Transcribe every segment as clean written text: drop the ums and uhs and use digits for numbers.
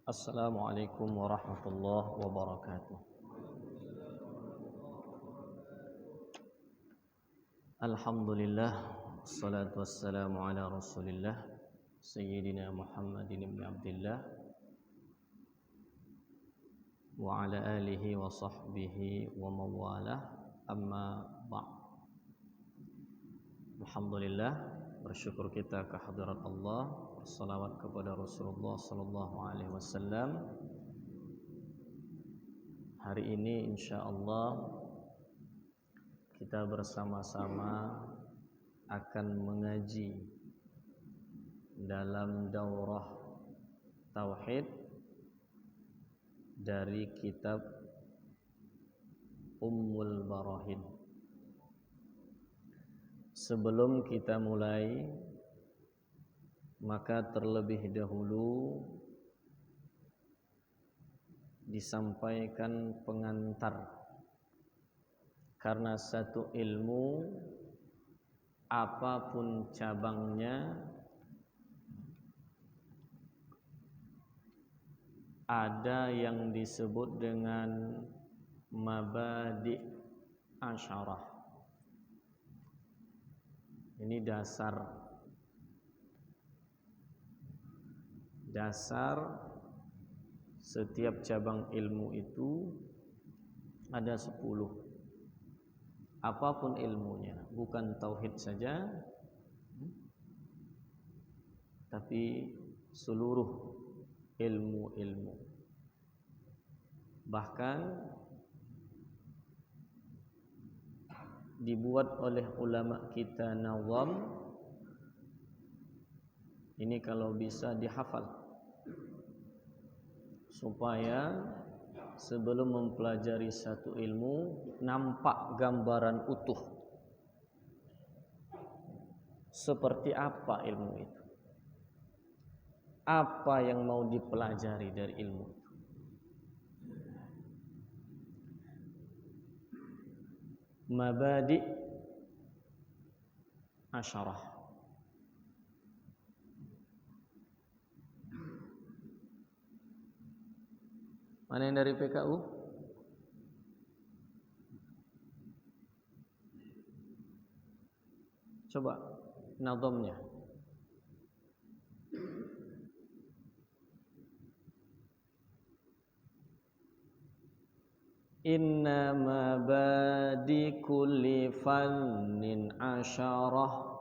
Assalamualaikum warahmatullahi wabarakatuh. Alhamdulillah, wassalatu wassalamu ala Rasulillah Sayyidina Muhammadin ibn Abdillah wa ala alihi wa sahbihi wa mawalah, amma ba'd. Alhamdulillah, bersyukur kita kehadirat Allah, bersalawat kepada Rasulullah sallallahu alaihi wasallam. Hari ini insyaallah kita bersama-sama akan mengaji dalam daurah tauhid dari kitab Ummul Barahin. Sebelum kita mulai, maka terlebih dahulu disampaikan pengantar, karena satu ilmu apapun cabangnya ada yang disebut dengan mabadi' asyarah. Ini dasar setiap cabang ilmu itu ada 10. Apapun ilmunya, bukan tauhid saja, tapi seluruh ilmu-ilmu. Bahkan dibuat oleh ulama kita nazam, ini kalau bisa dihafal, supaya sebelum mempelajari satu ilmu nampak gambaran utuh seperti apa ilmu itu, apa yang mau dipelajari dari ilmu itu. Mabadi' asyarah. Mana yang dari PKU? Coba nazamnya. Inna mabadi kulli fannin asyarah,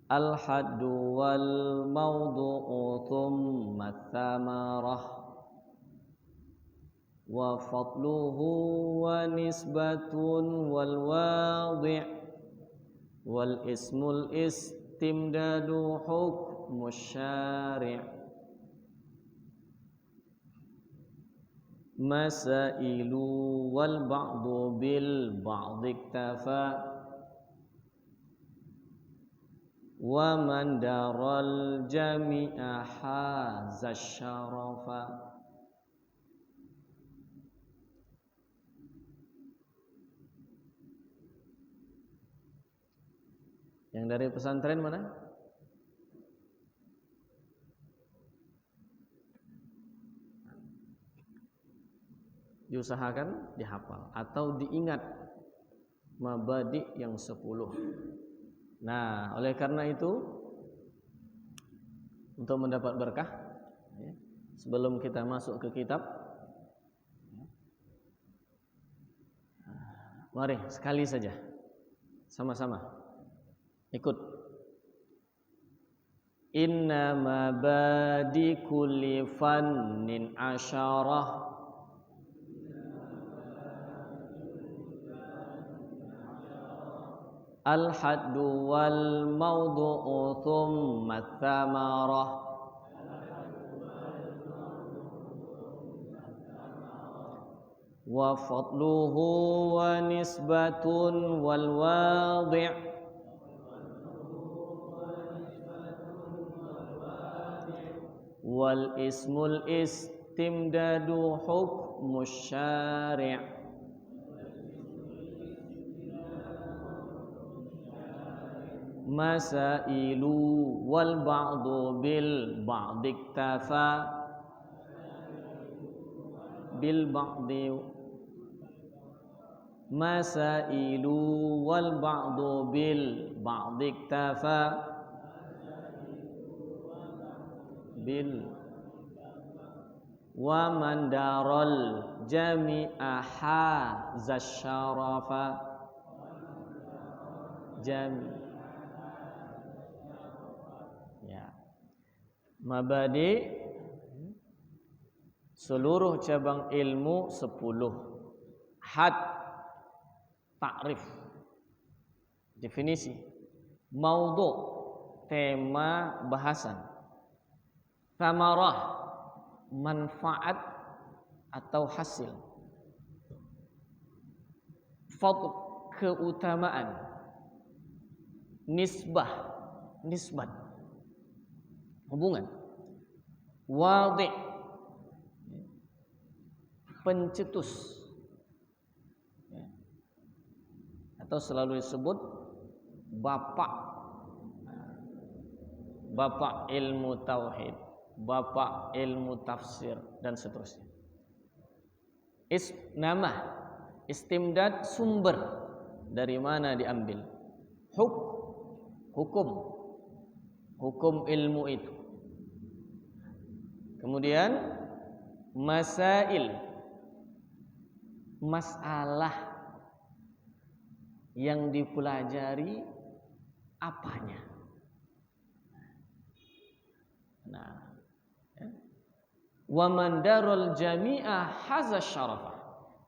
al-haddu wal mawdu'u thumma thamarah, wa fadluhu wa nisbatun wal wadi' wal ismul istimdadu hukmus syari', masailu wal ba'du bil ba'di iktafa, wa man daral jami'a haza syarafa. Yang dari pesantren mana? Diusahakan dihafal atau diingat mabadi yang 10. Nah, oleh karena itu, untuk mendapat berkah, sebelum kita masuk ke kitab, mari sekali saja sama-sama ikut. Inna mabadi kulli fannin asyarah, al-haddu wal mawdu'u thumma thamarah, wa fadluhu wa nisbatun wal wadi' wal ismul istimdadu hukmus syari', masailu wal ba'du bil ba'di iktafa bil ba'di masailu wal ba'du bil ba'di iktafa bil wa man daral jami'a hadza syarafa ya. Mabadi seluruh cabang ilmu 10. Had ta'rif definisi, maudhu tema bahasan, thamarah manfaat atau hasil, fadl keutamaan, nisbat hubungan, wadhi pencetus atau selalu disebut bapak ilmu tauhid, bapak ilmu tafsir dan seterusnya. Nama istimdad sumber, dari mana diambil, hukum ilmu itu. Kemudian masail, masalah yang dipelajari apanya. Nah, wa man darul jami'a hadza syarafa,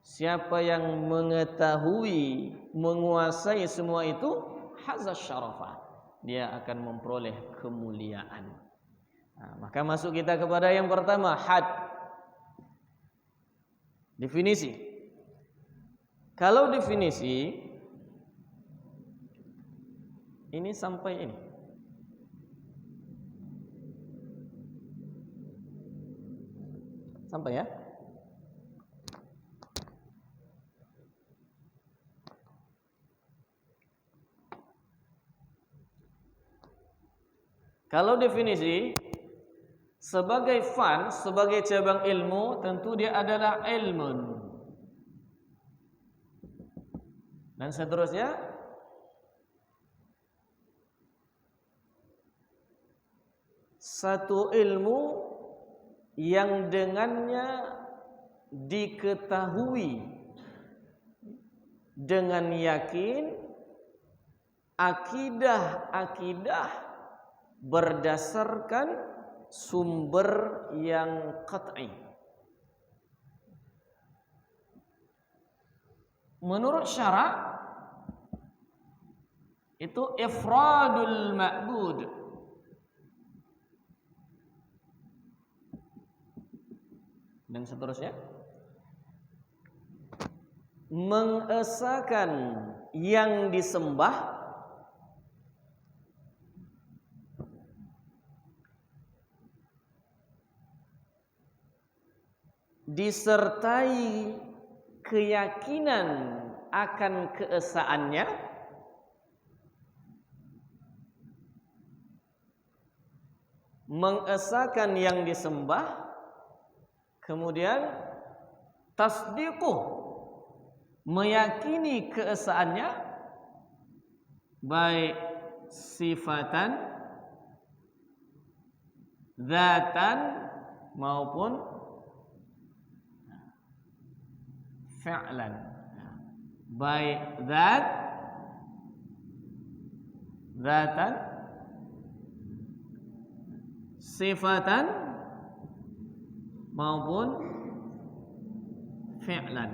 siapa yang mengetahui, menguasai semua itu, hadza syarafa, dia akan memperoleh kemuliaan. Nah, maka masuk kita kepada yang pertama, had. Definisi. Kalau definisi ini sampai ini. Sampai ya. Kalau definisi sebagai fan, sebagai cabang ilmu, tentu dia adalah ilmun. Dan seterusnya satu ilmu yang dengannya diketahui dengan yakin akidah berdasarkan sumber yang qat'i. Menurut syarak itu ifradul ma'bud, dan seterusnya, mengesahkan yang disembah disertai keyakinan akan keesaannya, mengesahkan yang disembah, kemudian tasdiquh, meyakini keesaannya, baik sifatan, zatan maupun fi'lan, baik zatan, sifatan maupun fi'lan.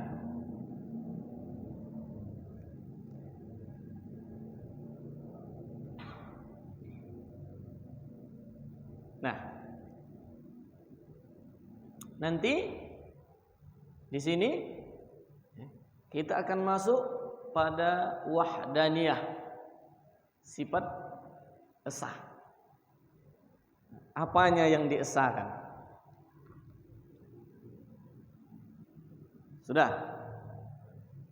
Nah, nanti di sini kita akan masuk pada wahdaniyah, sifat esa. Apanya yang diesahkan? Sudah.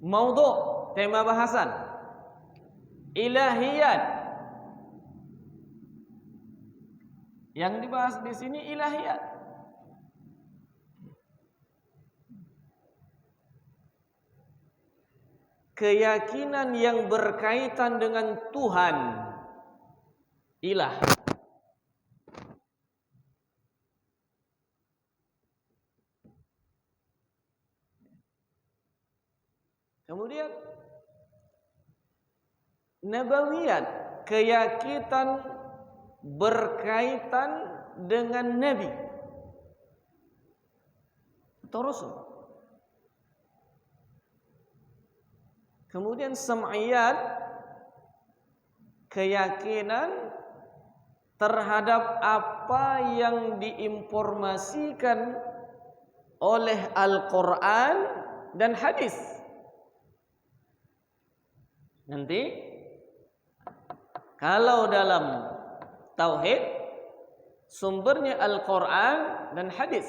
Maudhu, tema bahasan. Ilahiyat, Yang dibahas di sini ilahiyat. Keyakinan yang berkaitan dengan Tuhan, ilah. Kemudian nabawiyat, keyakinan berkaitan dengan nabi atau rasul. Kemudian sam'iyat, keyakinan terhadap apa yang diinformasikan oleh Al-Quran dan hadis. Nanti kalau dalam tauhid sumbernya Al-Quran dan hadis.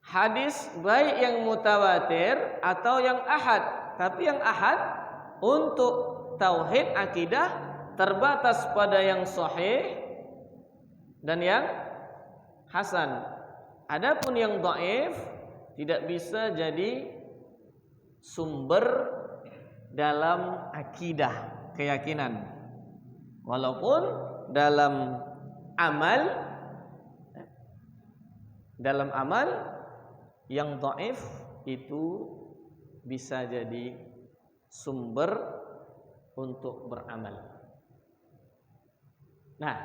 Hadis baik yang mutawatir atau yang ahad. Tapi yang ahad untuk tauhid akidah terbatas pada yang sahih dan yang hasan. Adapun yang dhaif tidak bisa jadi sumber dalam akidah, keyakinan. Walaupun dalam amal yang dhaif itu bisa jadi sumber untuk beramal. Nah,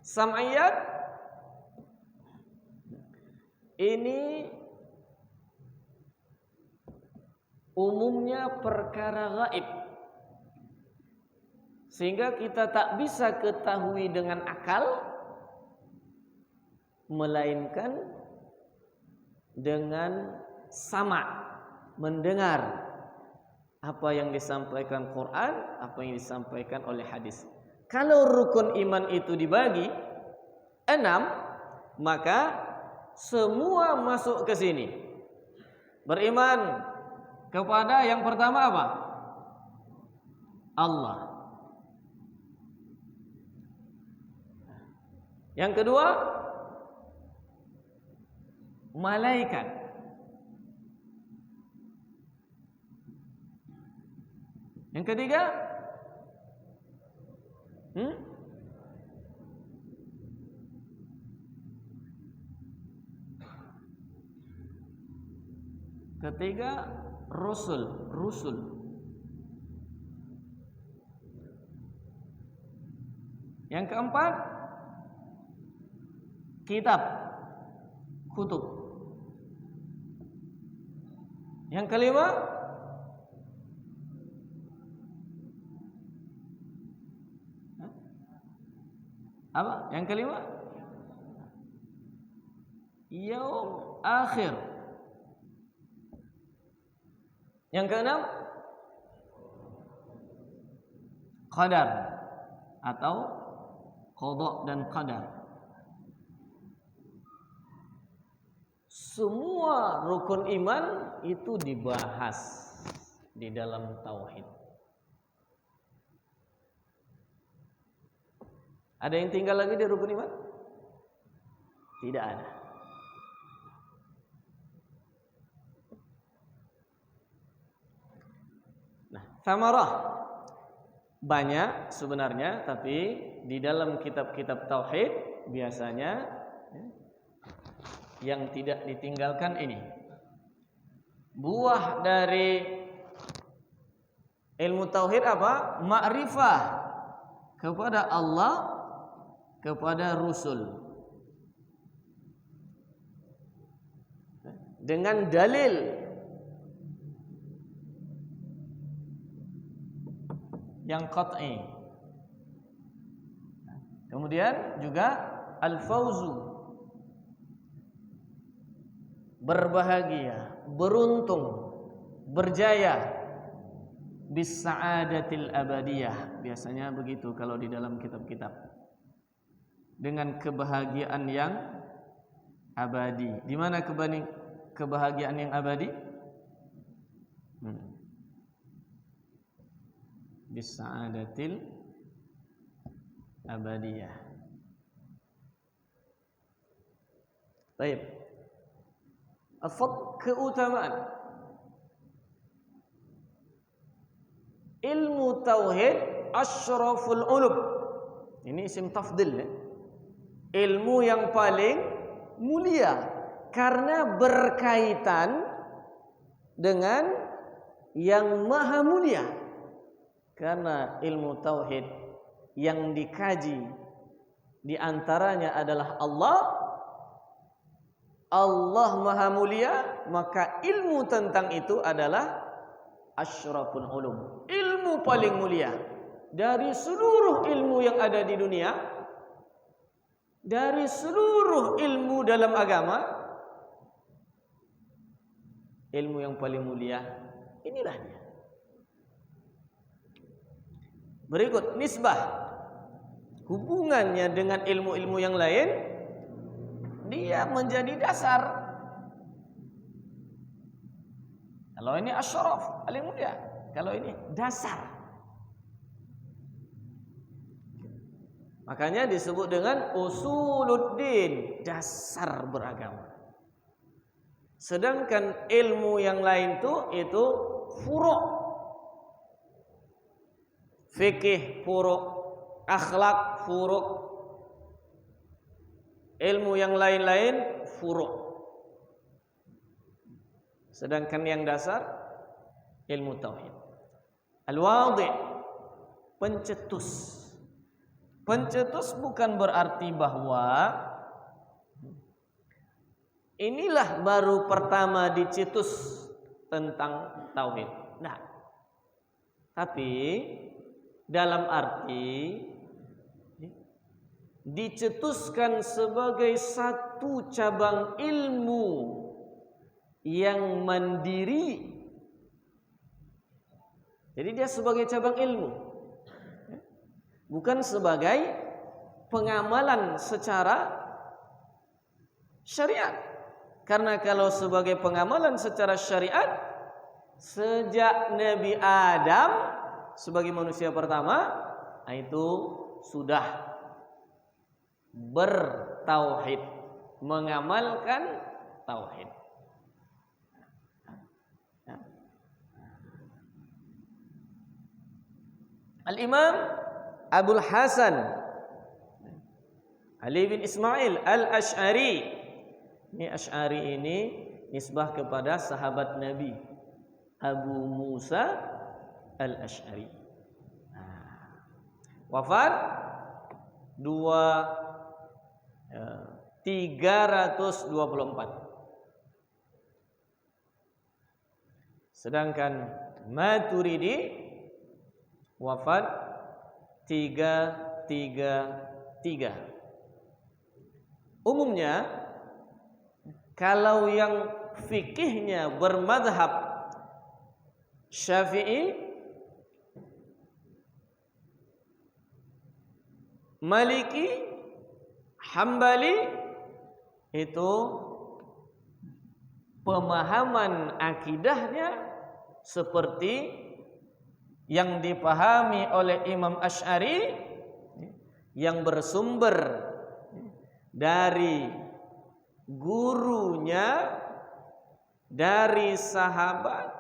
sam'iyat ini umumnya perkara gaib, sehingga kita tak bisa ketahui dengan akal, melainkan dengan sama, mendengar apa yang disampaikan Quran, apa yang disampaikan oleh hadis. Kalau rukun iman itu dibagi 6, maka semua masuk ke sini. Beriman kepada yang pertama apa? Allah. Yang kedua, malaikat. Yang ketiga, rusul. Yang keempat, kitab, kutub. Yang kelima, apa? Yang kelima, yaum akhir. Yang keenam, qadar atau qada dan qadar. Semua rukun iman itu dibahas di dalam tauhid. Ada yang tinggal lagi di rukun iman? Tidak ada. Nah, samarah banyak sebenarnya, tapi di dalam kitab-kitab tauhid biasanya yang tidak ditinggalkan ini. Buah dari ilmu tauhid apa? Ma'rifah kepada Allah, kepada Rasul, dengan dalil yang qat'i. Kemudian juga al-fauzu, berbahagia, beruntung, berjaya, bis sa'adatil abadiyah. Biasanya begitu kalau di dalam kitab-kitab. Dengan kebahagiaan yang abadi. Di mana kebahagiaan yang abadi? Bis sa'adatil abadiyah. Baik. Keutamaan ilmu tauhid asyraful ulum. Ini isim tafdil ya. Ilmu yang paling mulia karena berkaitan dengan yang maha mulia. Karena ilmu tauhid yang dikaji di antaranya adalah Allah. Allah maha mulia, maka ilmu tentang itu adalah asyraful ulum. Ilmu paling mulia dari seluruh ilmu yang ada di dunia, dari seluruh ilmu dalam agama, ilmu yang paling mulia inilah dia. Berikut nisbah hubungannya dengan ilmu-ilmu yang lain, dia menjadi dasar. Kalau ini asyraf, paling mulia. Kalau ini dasar. Makanya disebut dengan usuluddin, dasar beragama. Sedangkan ilmu yang lain itu furu'. Fikih furu', akhlak furu'. Ilmu yang lain-lain furu'. Sedangkan yang dasar ilmu tauhid. Al-wadhi', pencetus. Pencetus bukan berarti bahwa inilah baru pertama dicetus tentang tauhid. Nah, tapi dalam arti dicetuskan sebagai satu cabang ilmu yang mandiri. Jadi dia sebagai cabang ilmu, bukan sebagai pengamalan secara syariat. Karena kalau sebagai pengamalan secara syariat, sejak Nabi Adam sebagai manusia pertama, itu sudah bertauhid, mengamalkan tauhid. Al-Imam Abul Hasan Ali bin Ismail Al-Asy'ari. Ini Asy'ari ini nisbah kepada sahabat Nabi Abu Musa Al-Asy'ari. Wafat 324. Sedangkan Maturidi wafat 333. Umumnya kalau yang fikihnya bermadhab Syafi'i, Maliki, Hambali, itu pemahaman akidahnya seperti yang dipahami oleh Imam Asy'ari, yang bersumber dari gurunya, dari sahabat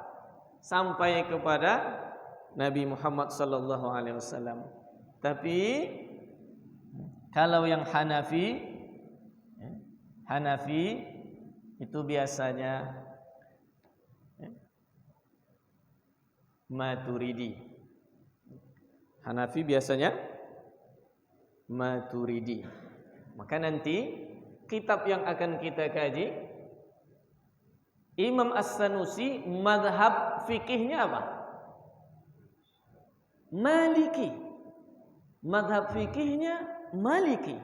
sampai kepada Nabi Muhammad sallallahu alaihi wasallam. Tapi kalau yang Hanafi itu biasanya Maturidi. Hanafi biasanya Maturidi. Maka nanti kitab yang akan kita kaji, Imam As-Sanusi mazhab fikihnya apa? Maliki. Mazhab fikihnya Maliki.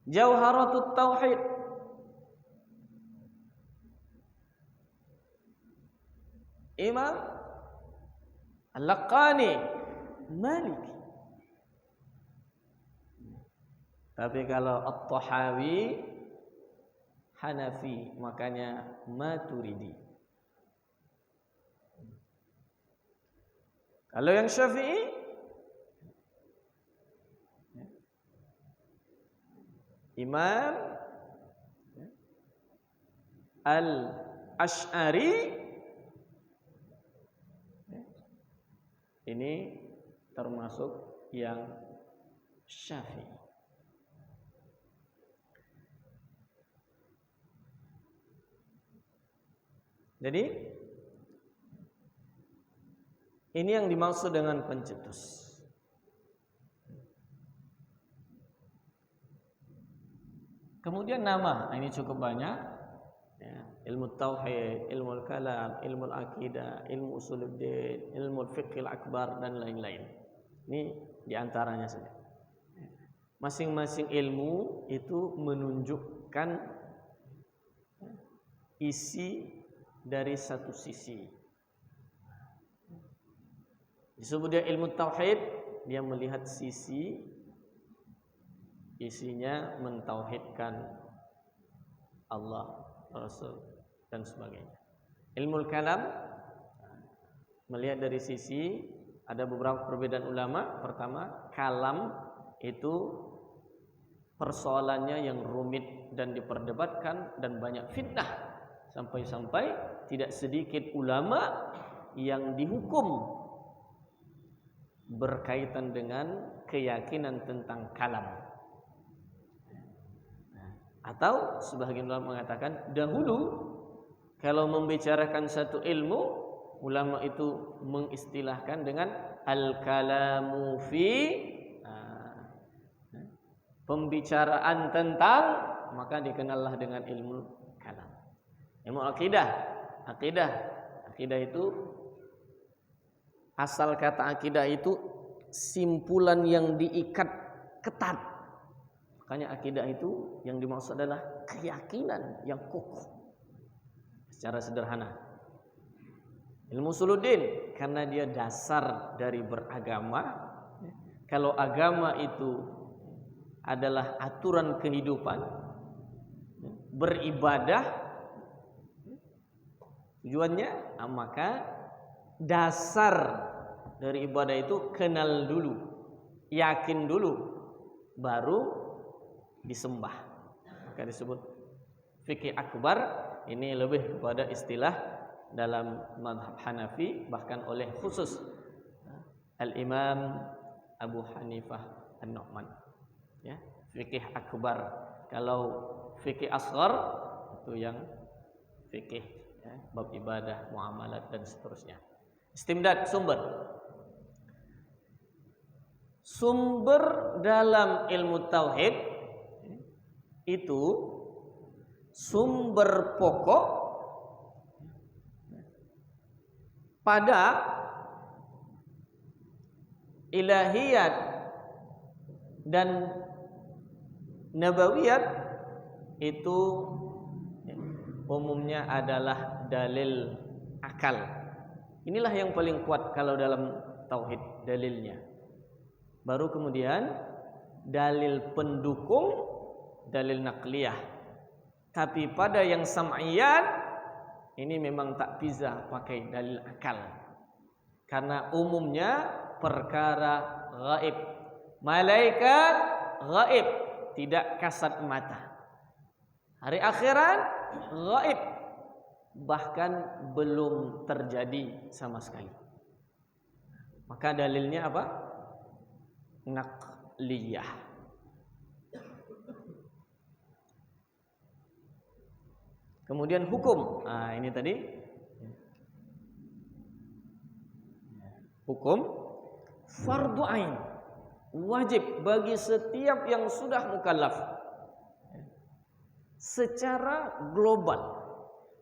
Jauharatut Tauhid Imam Al-Laqani Maliki. Tapi kalau At-Tahawi Hanafi, makanya Maturidi. Kalau yang Syafi'i Imam Al-Asy'ari ini termasuk yang Syafi'i. Jadi ini yang dimaksud dengan pencetus. Kemudian nama, ini cukup banyak. Ya, ilmu tauhid, ilmu kalam, ilmu akidah, ilmu usuluddin, ilmu fiqhil akbar dan lain-lain. Ini diantaranya saja. Masing-masing ilmu itu menunjukkan isi dari satu sisi. Disebut dia ilmu tauhid, dia melihat sisi isinya mentauhidkan Allah, Rasul dan sebagainya. Ilmu kalam melihat dari sisi, ada beberapa perbedaan ulama. Pertama, kalam itu persoalannya yang rumit dan diperdebatkan dan banyak fitnah, sampai-sampai tidak sedikit ulama yang dihukum berkaitan dengan keyakinan tentang kalam. Atau sebagian ulama mengatakan dahulu kalau membicarakan satu ilmu, ulama itu mengistilahkan dengan al-kalamu fi, pembicaraan tentang, maka dikenallah dengan ilmu kalam. Ilmu akidah itu asal kata akidah itu simpulan yang diikat ketat. Makanya akidah itu yang dimaksud adalah keyakinan yang kokoh. Secara sederhana. Ilmu usuluddin karena dia dasar dari beragama. Kalau agama itu adalah aturan kehidupan, beribadah tujuannya, maka dasar dari ibadah itu kenal dulu, yakin dulu, baru disembah. Maka disebut fikih akbar. Ini lebih kepada istilah dalam mazhab Hanafi, bahkan oleh khusus Al-Imam Abu Hanifah An-Nu'man. Ya, fikih akbar. Kalau fikih asghar itu yang fikih, ya, bab ibadah, muamalat dan seterusnya. Istimdad, sumber dalam ilmu tauhid itu sumber pokok pada ilahiyat dan nabawiyat itu umumnya adalah dalil akal. Inilah yang paling kuat kalau dalam tauhid dalilnya. Baru kemudian dalil pendukung, dalil nakliyah. Tapi pada yang sam'iyat ini memang tak bisa pakai dalil akal. Karena umumnya perkara gaib. Malaikat gaib, tidak kasat mata. Hari akhirat gaib, bahkan belum terjadi sama sekali. Maka dalilnya apa? Nakliyah. Kemudian hukum. Nah, ini tadi hukum fardu ain, wajib bagi setiap yang sudah mukallaf secara global.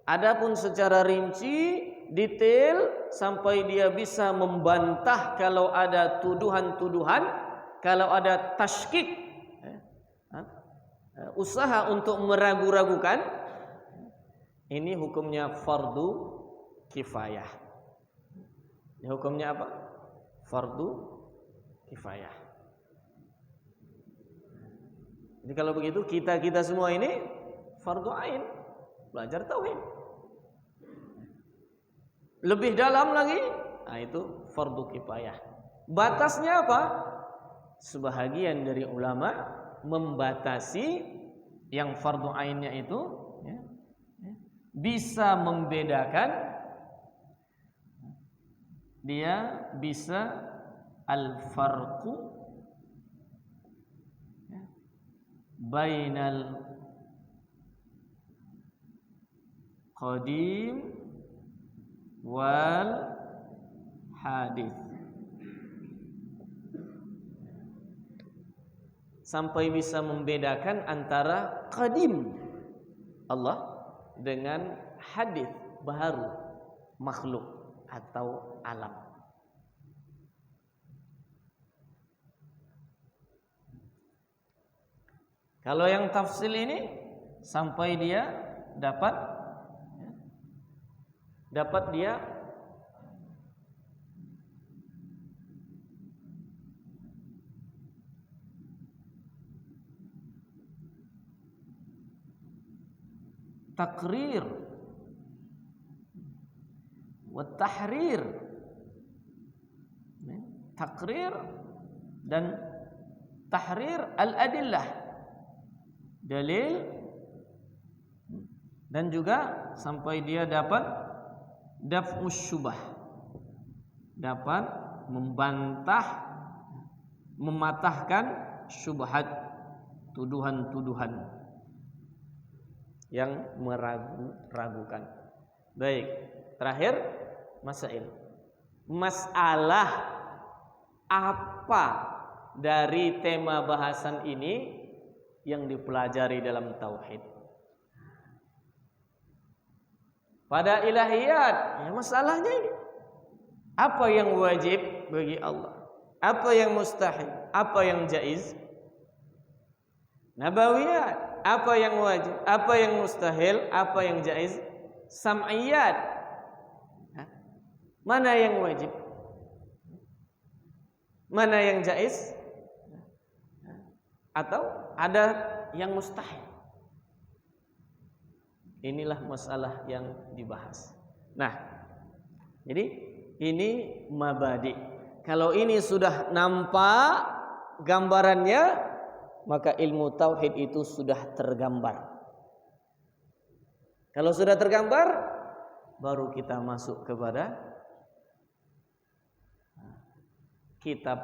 Adapun secara rinci, detail, sampai dia bisa membantah kalau ada tuduhan-tuduhan, kalau ada tashkik, usaha untuk meragu-ragukan, ini hukumnya fardu kifayah. Ini hukumnya apa? Fardu kifayah. Jadi kalau begitu kita semua ini fardu ain, belajar tauhid. Lebih dalam lagi, nah itu fardu kifayah. Batasnya apa? Sebahagian dari ulama membatasi yang fardu ainnya itu, ya, bisa membedakan, dia bisa al-farqu bainal qadim wal hadith, sampai bisa membedakan antara qadim Allah dengan hadith baru makhluk atau alam. Kalau yang tafsil ini sampai dia dapat dia takrir wa tahrir, takrir dan tahrir al-adillah, dalil, dan juga sampai dia dapat daf'us syubah, dapat membantah, mematahkan syubhat, tuduhan-tuduhan yang meragukan. Baik, terakhir masalah apa dari tema bahasan ini yang dipelajari dalam tauhid. Pada ilahiyat, ya masalahnya ini. Apa yang wajib bagi Allah? Apa yang mustahil? Apa yang jaiz? Nabawiyat, apa yang wajib? Apa yang mustahil? Apa yang jaiz? Sam'iyat, mana yang wajib? Mana yang jaiz? Atau ada yang mustahil? Inilah masalah yang dibahas. Nah, jadi ini mabadi. Kalau ini sudah nampak gambarannya, maka ilmu tauhid itu sudah tergambar. Kalau sudah tergambar, baru kita masuk kepada kitab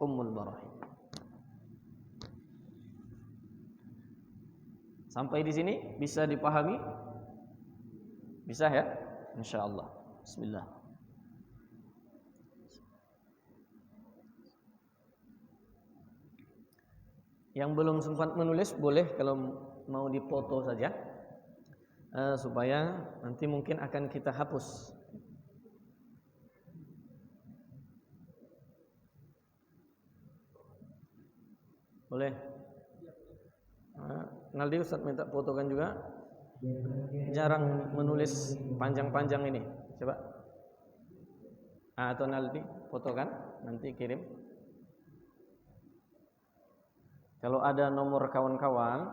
Ummul Barahim. Sampai di sini bisa dipahami? Bisa ya? Insyaallah. Bismillah. Yang belum sempat menulis boleh kalau mau dipoto saja, supaya nanti mungkin akan kita hapus. Boleh? Naldi, Ustaz minta fotokan juga. Jarang menulis panjang-panjang ini. Coba. Atau Naldi fotokan, nanti kirim. Kalau ada nomor kawan-kawan,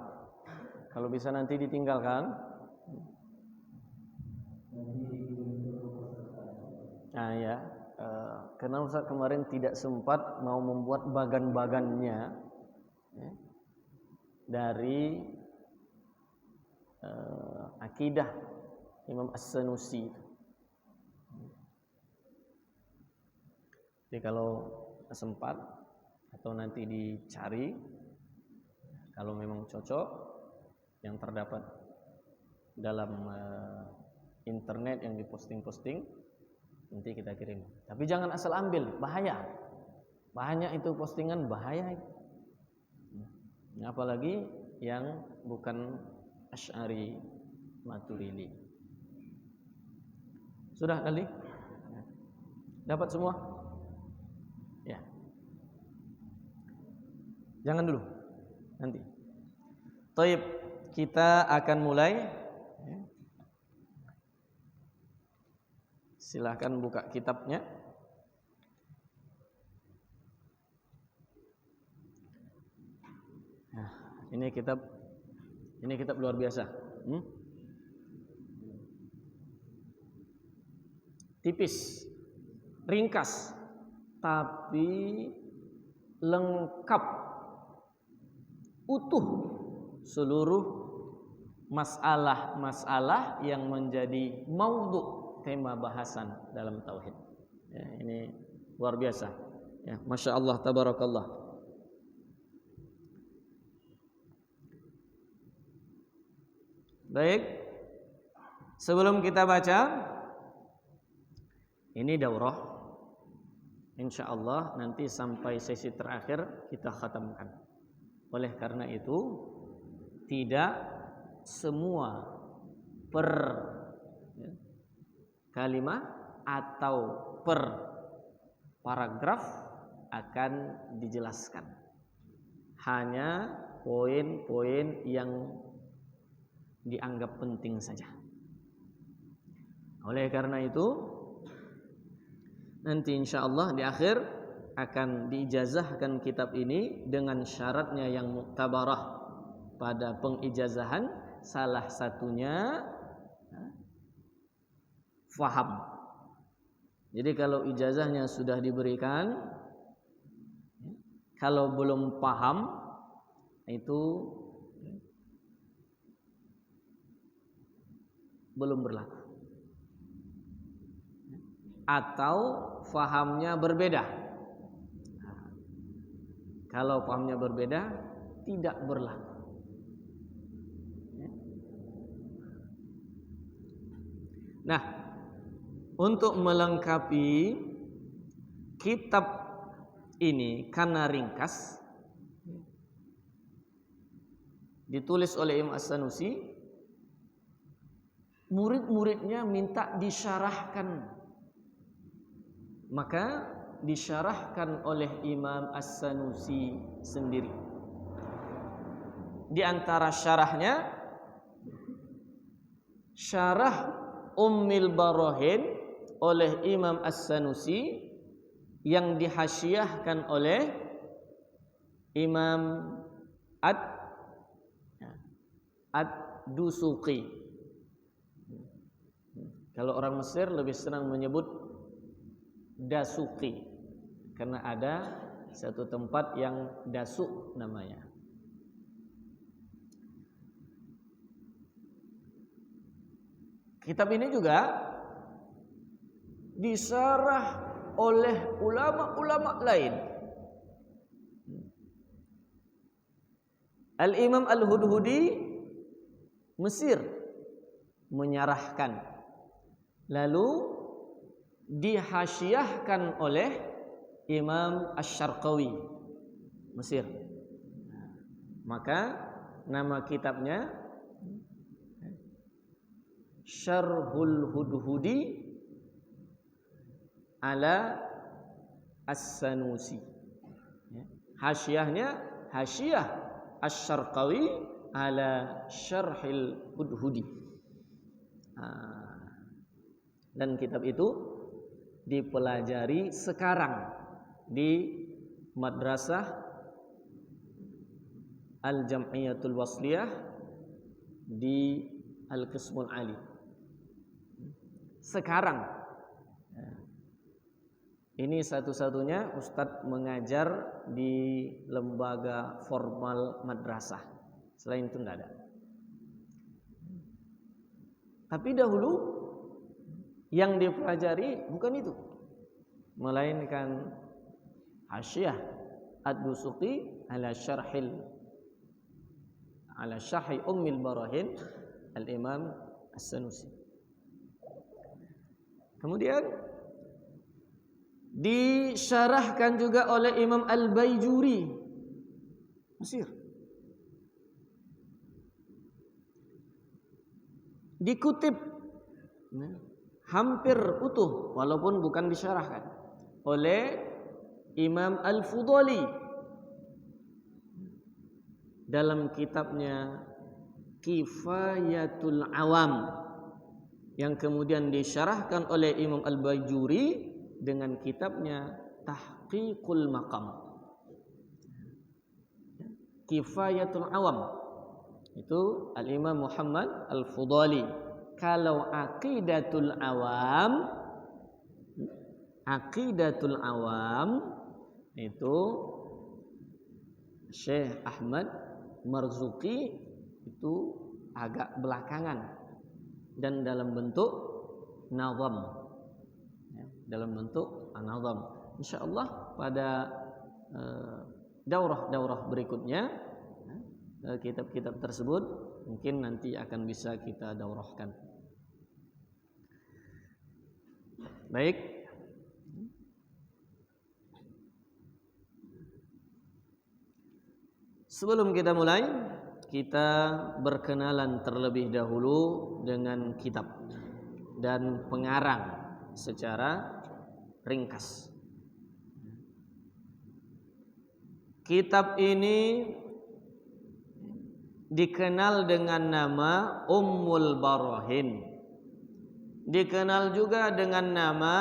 kalau bisa nanti ditinggalkan. Nah ya, karena Ustaz kemarin tidak sempat mau membuat bagan-bagannya dari akidah Imam As-Sanusi. Jadi kalau sempat atau nanti dicari, kalau memang cocok yang terdapat dalam internet yang diposting-posting, nanti kita kirim. Tapi jangan asal ambil, bahaya. Banyak itu postingan, bahaya. Apalagi yang bukan Asy'ari Maturidi. Sudah kali? Dapat semua? Ya. Jangan dulu. Nanti. Taib, kita akan mulai. Silahkan buka kitabnya. Nah, ini kitab luar biasa. Tipis, ringkas, tapi lengkap, utuh seluruh masalah-masalah yang menjadi maudhu, tema bahasan dalam tauhid. Ya, ini luar biasa. Ya, Masya Allah, tabarakallah. Baik, sebelum kita baca, ini daurah. Insya Allah nanti sampai sesi terakhir kita khatamkan. Oleh karena itu, tidak semua per kalimat atau per paragraf akan dijelaskan. Hanya poin-poin yang dianggap penting saja. Oleh karena itu, nanti insya Allah di akhir akan diijazahkan kitab ini dengan syaratnya yang muktabarah. Pada pengijazahan salah satunya faham. Jadi kalau ijazahnya sudah diberikan, kalau belum paham itu belum berlaku. Atau fahamnya berbeda. Kalau fahamnya berbeda, tidak berlaku. Nah, untuk melengkapi kitab ini karena ringkas, ditulis oleh Imam As-Sanusi, murid-muridnya minta disyarahkan. Maka disyarahkan oleh Imam As-Sanusi sendiri. Di antara syarahnya, syarah Ummil Barahin oleh Imam As-Sanusi yang dihasyiahkan oleh Imam Ad-Dusuqi. Kalau orang Mesir lebih senang menyebut Dasuqi karena ada satu tempat yang Dasuk namanya. Kitab ini juga disarah oleh ulama-ulama lain. Al-Imam Al-Hudhudi Mesir menyarahkan, lalu dihasyiahkan oleh Imam Asy-Syarqawi Mesir. Maka nama kitabnya Syarhul Hudhudi ala As-Sanusi. Hasyiahnya hasyiah Asy-Syarqawi ala Syarhil Hudhudi. Dan kitab itu dipelajari sekarang di Madrasah Al-Jam'iyatul Wasliyah di Al-Qismul Ali. Sekarang ini satu-satunya Ustadz mengajar di lembaga formal madrasah. Selain itu tidak ada. Tapi dahulu yang dipelajari bukan itu, melainkan hasyiah Ad-Dusuqi ala Syarhi Ummil Barahin Al-Imam As-Sanusi. Kemudian disyarahkan juga oleh Imam Al-Baijuri Mesir. Dikutip hampir utuh walaupun bukan disyarahkan oleh Imam Al-Fudhali dalam kitabnya Kifayatul Awam, yang kemudian disyarahkan oleh Imam Al-Baijuri dengan kitabnya Tahqiqul Maqam. Kifayatul Awam itu Al-Imam Muhammad Al-Fudhali. Kalau Aqidatul Awam itu Syekh Ahmad Marzuki, itu agak belakangan dan dalam bentuk nazam, ya, dalam bentuk nazam. Insyaallah pada daurah-daurah berikutnya kitab-kitab tersebut mungkin nanti akan bisa kita daurahkan. Baik. Sebelum kita mulai, kita berkenalan terlebih dahulu dengan kitab dan pengarang secara ringkas. Kitab ini dikenal dengan nama Ummul Barahin. Dikenal juga dengan nama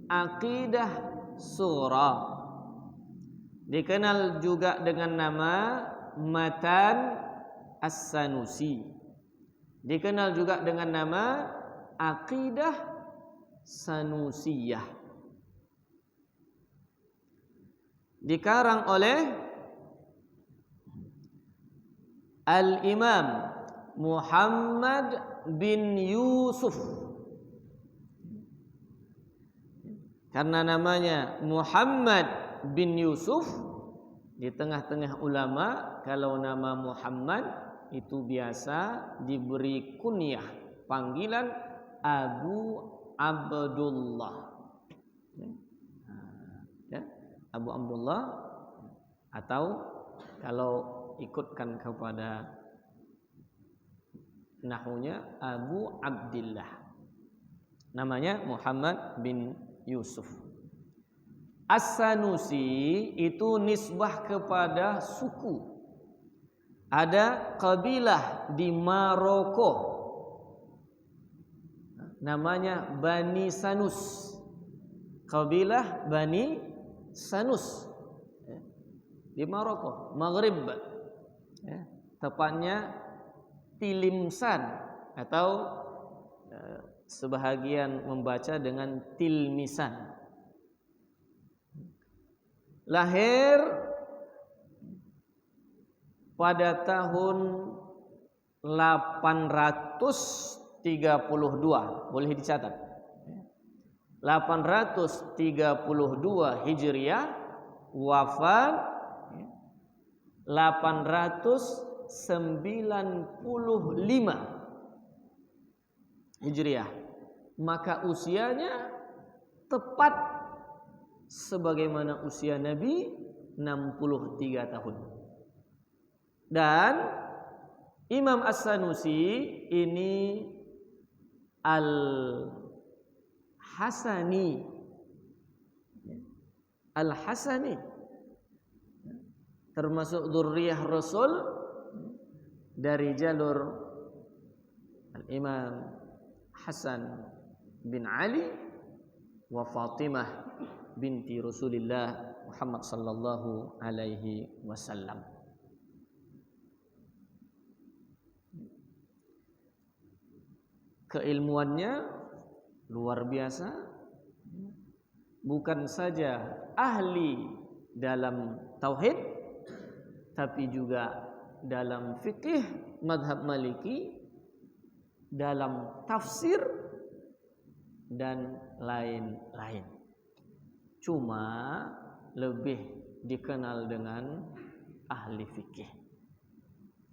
Aqidah Surah. Dikenal juga dengan nama Matan As-Sanusi. Dikenal juga dengan nama Aqidah Sanusiyah. Dikarang oleh Al-Imam Muhammad bin Yusuf. Karena namanya Muhammad bin Yusuf, di tengah-tengah ulama kalau nama Muhammad itu biasa diberi kunyah, panggilan Abu Abdullah. Ya, Abu Abdullah, atau kalau ikutkan kepada nahunya Abu Abdillah. Namanya Muhammad bin Yusuf. As-Sanusi itu nisbah kepada suku. Ada kabilah di Maroko, namanya Bani Sanus. Kabilah Bani Sanus di Maroko, Maghrib, tepatnya Tilimsan, atau sebahagian membaca dengan Tilmisan. Lahir pada tahun 832, boleh dicatat. 832 Hijriah, wafat 895 Hijriah. Maka usianya tepat sebagaimana usia Nabi, 63 tahun. Dan Imam As-Sanusi ini Al-Hasani. Al-Hasani termasuk dzurriyyah Rasul dari jalur Al-Imam Hasan bin Ali wa Fatimah binti Rasulillah Muhammad sallallahu alaihi wasallam. Keilmuannya luar biasa. Bukan saja ahli dalam tauhid, tapi juga dalam fikih mazhab Maliki, dalam tafsir dan lain-lain. Cuma lebih dikenal dengan ahli fikih.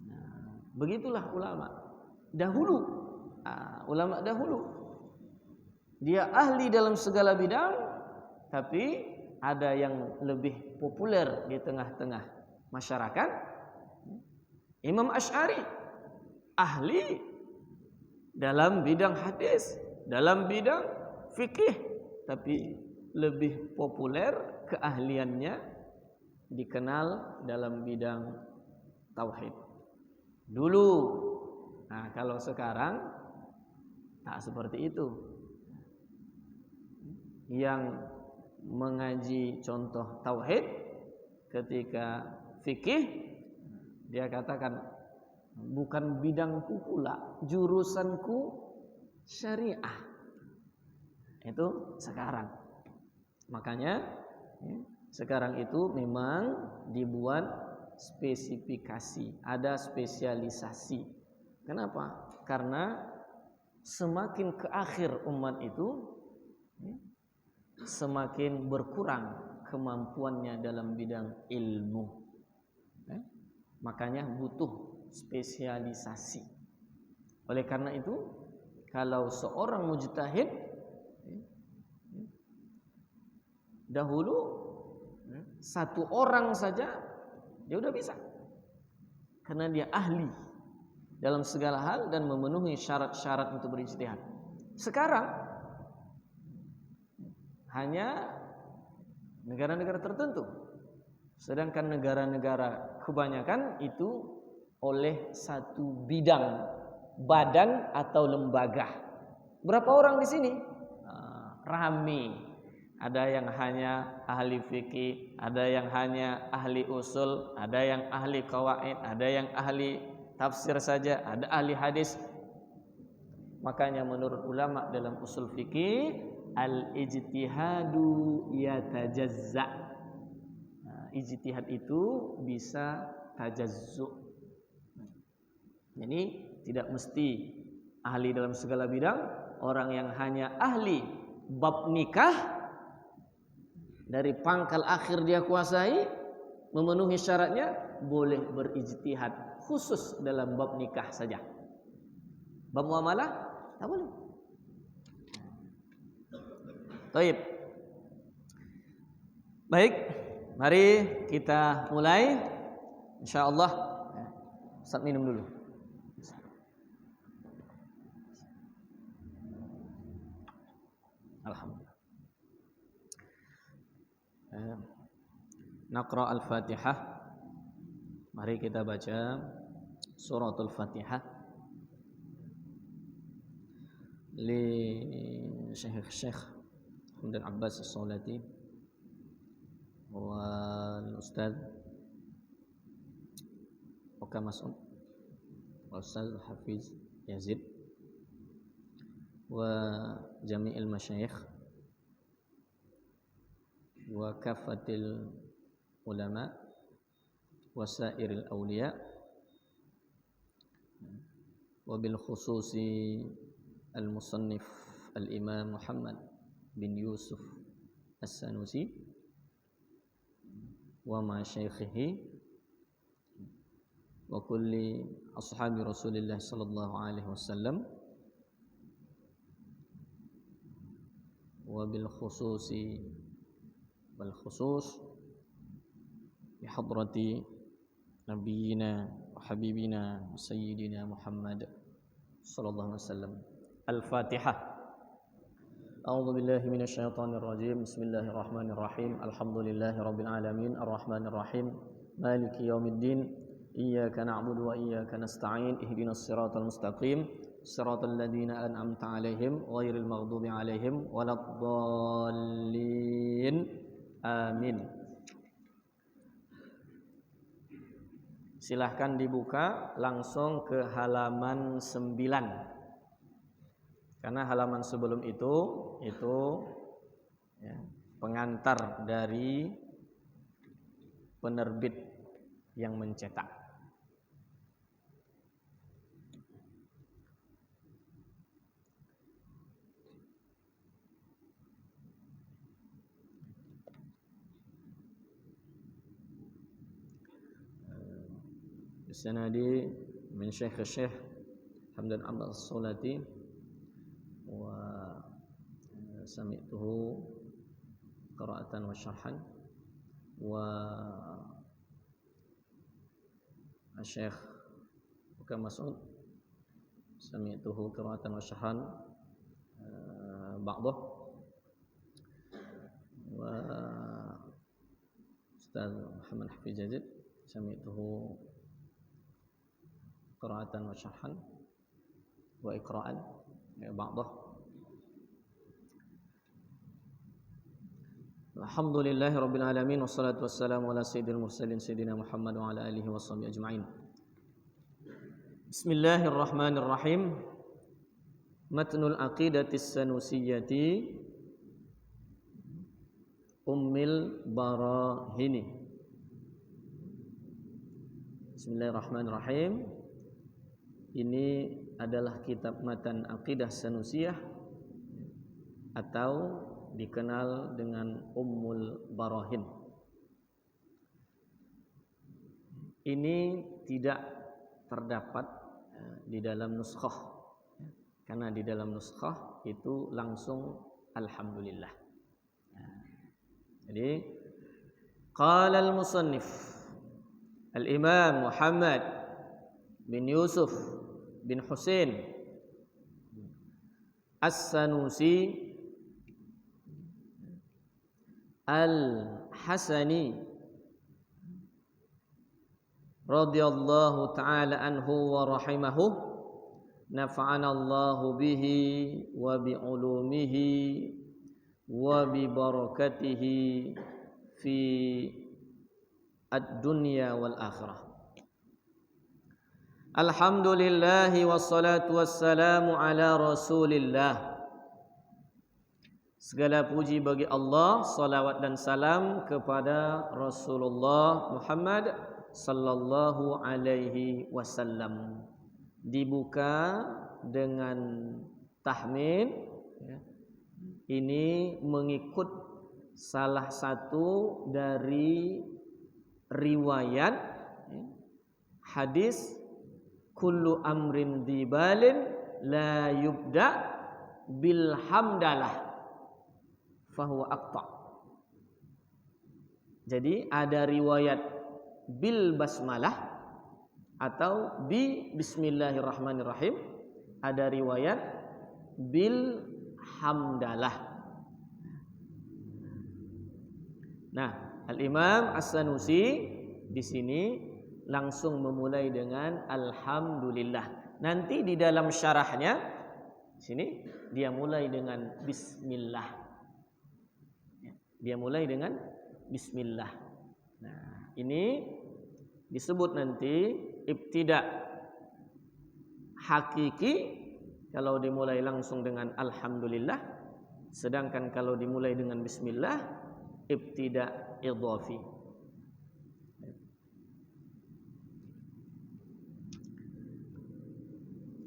Nah, begitulah ulama dahulu. Ulama dahulu, dia ahli dalam segala bidang, tapi ada yang lebih populer di tengah-tengah masyarakat. Imam Asy'ari ahli dalam bidang hadis, dalam bidang fikih, tapi lebih populer keahliannya dikenal dalam bidang tauhid dulu. Nah, kalau sekarang tak seperti itu. Yang mengaji contoh tauhid, ketika fikih dia katakan bukan bidangku pula, jurusanku syariah. Itu sekarang. Makanya sekarang itu memang dibuat spesifikasi, ada spesialisasi. Kenapa? Karena semakin ke akhir umat itu semakin berkurang kemampuannya dalam bidang ilmu. Makanya butuh spesialisasi. Oleh karena itu, kalau seorang mujtahid dahulu satu orang saja dia udah bisa, karena dia ahli dalam segala hal dan memenuhi syarat-syarat untuk berijtihad. Sekarang hanya negara-negara tertentu, sedangkan negara-negara kebanyakan itu oleh satu bidang, badan atau lembaga. Berapa orang di sini? Rame. Ada yang hanya ahli fikih, ada yang hanya ahli usul, ada yang ahli qawaid, ada yang ahli tafsir saja, ada ahli hadis. Makanya menurut ulama dalam usul fikih, al-ijtihadu yatajazza. Ijtihad itu bisa tajazzu. Jadi tidak mesti ahli dalam segala bidang. Orang yang hanya ahli bab nikah, dari pangkal akhir dia kuasai, memenuhi syaratnya, boleh berijtihad khusus dalam bab nikah saja. Bab muamalah tak boleh. Baik. Baik, mari kita mulai. Insyaallah. Ustaz minum dulu. Alhamdulillah. Naqra al-Fatihah. Mari kita baca suratul Fatihah li Syekh Hamdan Abbas As-Saulati wal Ustaz Oka Mas'ud wal Ustaz Hafiz Yazid wa jami'il masyayikh wa kafatil ulama wa sairil awliya wa bil khususi al musannif al imam Muhammad bin Yusuf as-Sanusi wa ma syaikhihi wa kulli ashabi Rasulillah sallallahu alaihi wasallam wa bil khususi wal khusus bi hadrati nabiyina wa habibina sayyidina Muhammad sallallahu alaihi wasallam. Al-Fatihah. A'udzu billahi minasy syaithanir rajim. Bismillahirrahmanirrahim. Alhamdulillahirabbil alamin arrahmanir rahim maliki yaumiddin iyyaka na'budu wa iyyaka nasta'in ihdinas siratal mustaqim siratal ladzina an'amta 'alaihim ghairil maghdubi 'alaihim waladdallin. Amin. Silahkan dibuka langsung ke halaman 9. Karena halaman sebelum itu ya, pengantar dari penerbit yang mencetak. Sanadi min Syekh Hamdan Abbas As-Saulati wa sami'tuhu qira'atan wa syarhan wa Syekh Oka Mas'ud sami'tuhu qira'atan wa syarhan ba'dah wa Ustaz Muhammad Hafiz Yazid sami'tuhu qira'atan wa syarhan wa iqra'an ba'dah. Alhamdulillahirabbil alamin wassalatu wassalamu ala sayyidil mursalin sayyidina Muhammad wa ala alihi washabihi ajma'in. Bismillahirrahmanirrahim. Matnul aqidatis sanusiyyati ummil barahini. Bismillahirrahmanirrahim. Ini adalah kitab matan Aqidah Sanusiyah atau dikenal dengan Ummul Barahin. Ini tidak terdapat di dalam nuskhah, karena di dalam nuskhah itu langsung alhamdulillah. Jadi qala al-musannif Al-Imam Muhammad bin Yusuf bin Husain As-Sanusi Al-Hasani radhiyallahu ta'ala anhu wa rahimahu, nafa'ana Allahu bihi wa bi ulumihi wa bi barakatihi fi ad-dunya wal akhirah. Alhamdulillah wassalatu wassalamu ala Rasulillah. Segala puji bagi Allah, salawat dan salam kepada Rasulullah Muhammad sallallahu alaihi wasallam. Dibuka dengan tahmid, ini mengikut salah satu dari riwayat hadis kullu amrin dibalin la yubda bil hamdalah fahuwa aqta. Jadi ada riwayat bil basmalah atau bi bismillahirrahmanirrahim, ada riwayat bil hamdalah. Nah, Al-Imam As-Sanusi di sini langsung memulai dengan alhamdulillah. Nanti di dalam syarahnya sini dia mulai dengan bismillah. Dia mulai dengan bismillah. Nah, ini disebut nanti ibtida hakiki kalau dimulai langsung dengan alhamdulillah, sedangkan kalau dimulai dengan bismillah ibtida idhafi.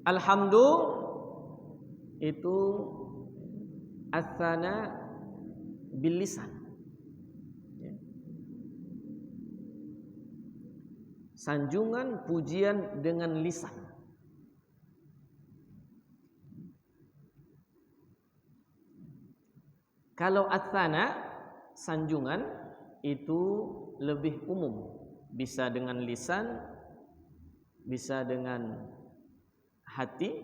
Alhamdu itu atsana bil lisan. Sanjungan pujian dengan lisan. Kalau atsana sanjungan itu lebih umum, bisa dengan lisan, bisa dengan hati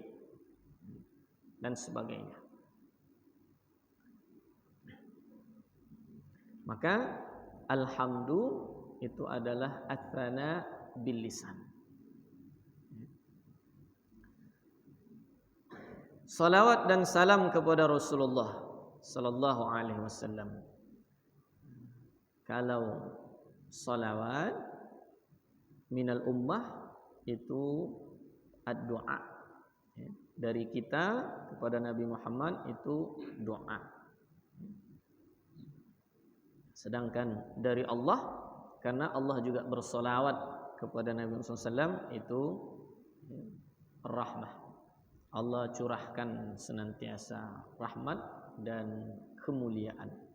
dan sebagainya. Maka alhamdu itu adalah atsana bil lisan. Salawat dan salam kepada Rasulullah sallallahu alaihi wasallam. Kalau salawat minal ummah itu ad-du'a. Dari kita kepada Nabi Muhammad itu doa. Sedangkan dari Allah, karena Allah juga bersolawat kepada Nabi Muhammad SAW, itu rahmah. Allah curahkan senantiasa rahmat dan kemuliaan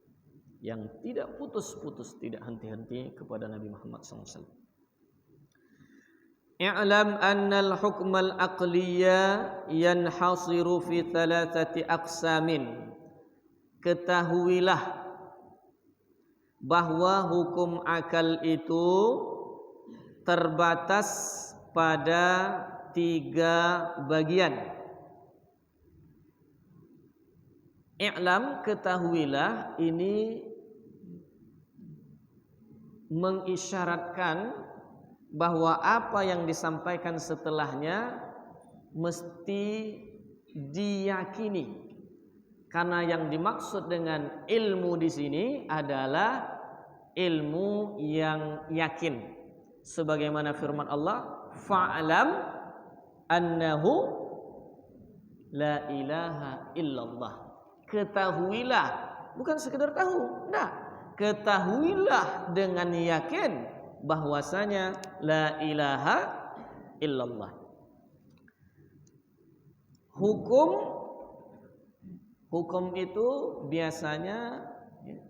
yang tidak putus-putus, tidak henti-henti kepada Nabi Muhammad SAW. I'lam annal hukmal aqliya yanhasiru fi thalathati aqsamin. Ketahuilah bahwa hukum akal itu terbatas pada 3 bagian. I'lam, ketahuilah, ini mengisyaratkan bahwa apa yang disampaikan setelahnya mesti diyakini, karena yang dimaksud dengan ilmu di sini adalah ilmu yang yakin, sebagaimana firman Allah, fa'lam annahu la ilaha illallah. Ketahuilah, bukan sekedar tahu, nah, ketahuilah dengan yakin bahwasanya la ilaha illallah. Hukum itu biasanya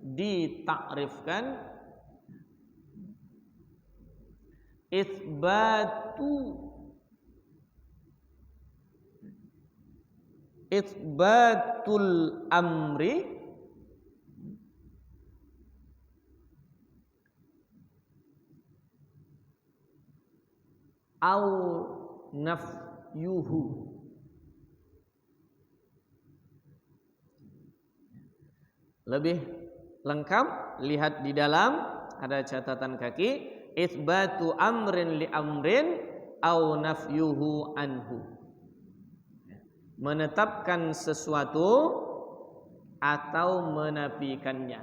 ditakrifkan itsbatul amri au nafyuhu. Lebih lengkap lihat di dalam ada catatan kaki, itsbatu amrin li amrin au nafyuhu anhu. Menetapkan sesuatu atau menafikannya.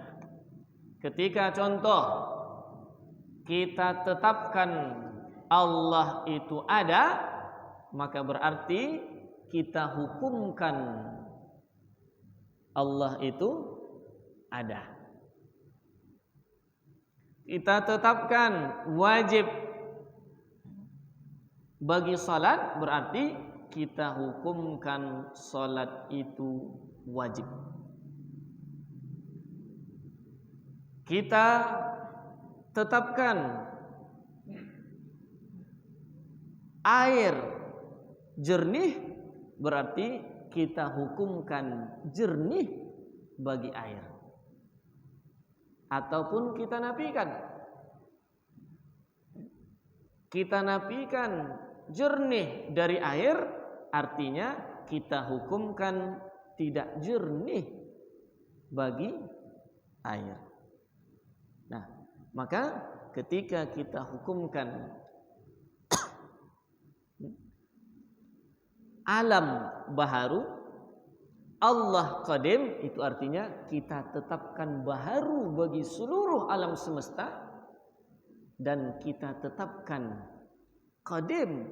Ketika contoh kita tetapkan Allah itu ada, maka berarti kita hukumkan Allah itu ada. Kita tetapkan wajib bagi salat, berarti kita hukumkan salat itu wajib. Kita tetapkan air jernih, berarti kita hukumkan jernih bagi air. Ataupun kita nafikan. Kita nafikan jernih dari air, artinya kita hukumkan tidak jernih bagi air. Nah, maka ketika kita hukumkan alam baharu, Allah qadim, itu artinya kita tetapkan baharu bagi seluruh alam semesta, dan kita tetapkan qadim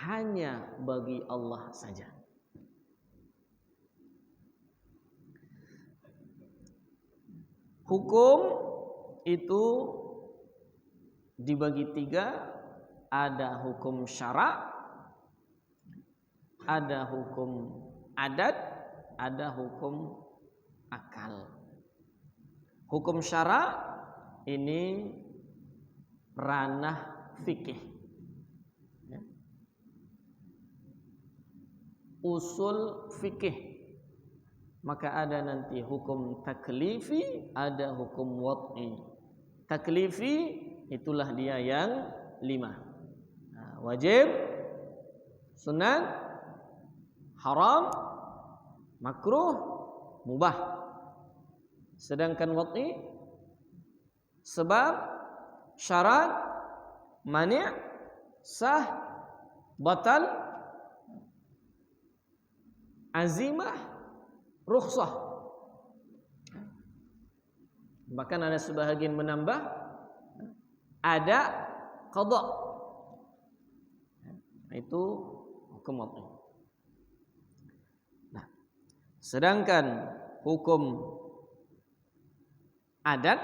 hanya bagi Allah saja. Hukum itu dibagi tiga, ada hukum syara', ada hukum adat, ada hukum akal. Hukum syara' ini ranah fikih, usul fikih. Maka ada nanti hukum taklifi, ada hukum wad'i. Taklifi itulah dia yang 5. Wajib, sunat, haram, makruh, mubah. Sedangkan wad'i sebab, syarat, mani', sah, batal, azimah, rukhsah. Bahkan ada sebahagian menambah ada qada'. Itu hukum wad'i. Sedangkan hukum adat,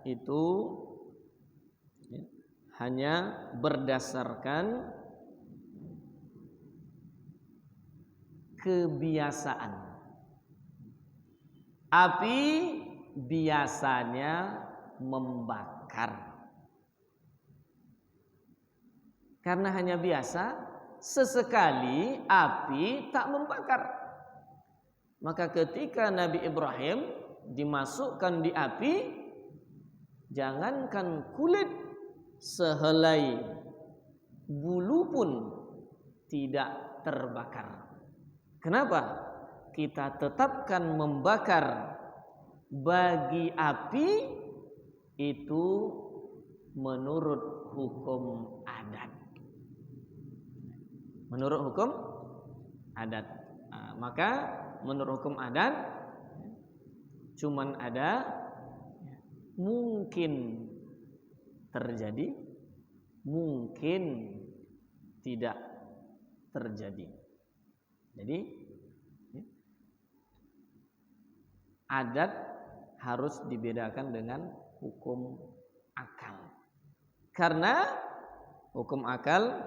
itu hanya berdasarkan kebiasaan. Api biasanya membakar. Karena hanya biasa, sesekali api tak membakar. Maka ketika Nabi Ibrahim dimasukkan di api, jangankan kulit, sehelai bulu pun tidak terbakar. Kenapa? Kita tetapkan membakar bagi api itu menurut hukum adat. Menurut hukum adat. Maka menurut hukum adat cuman ada mungkin terjadi, mungkin tidak terjadi. Jadi adat harus dibedakan dengan hukum akal. Karena hukum akal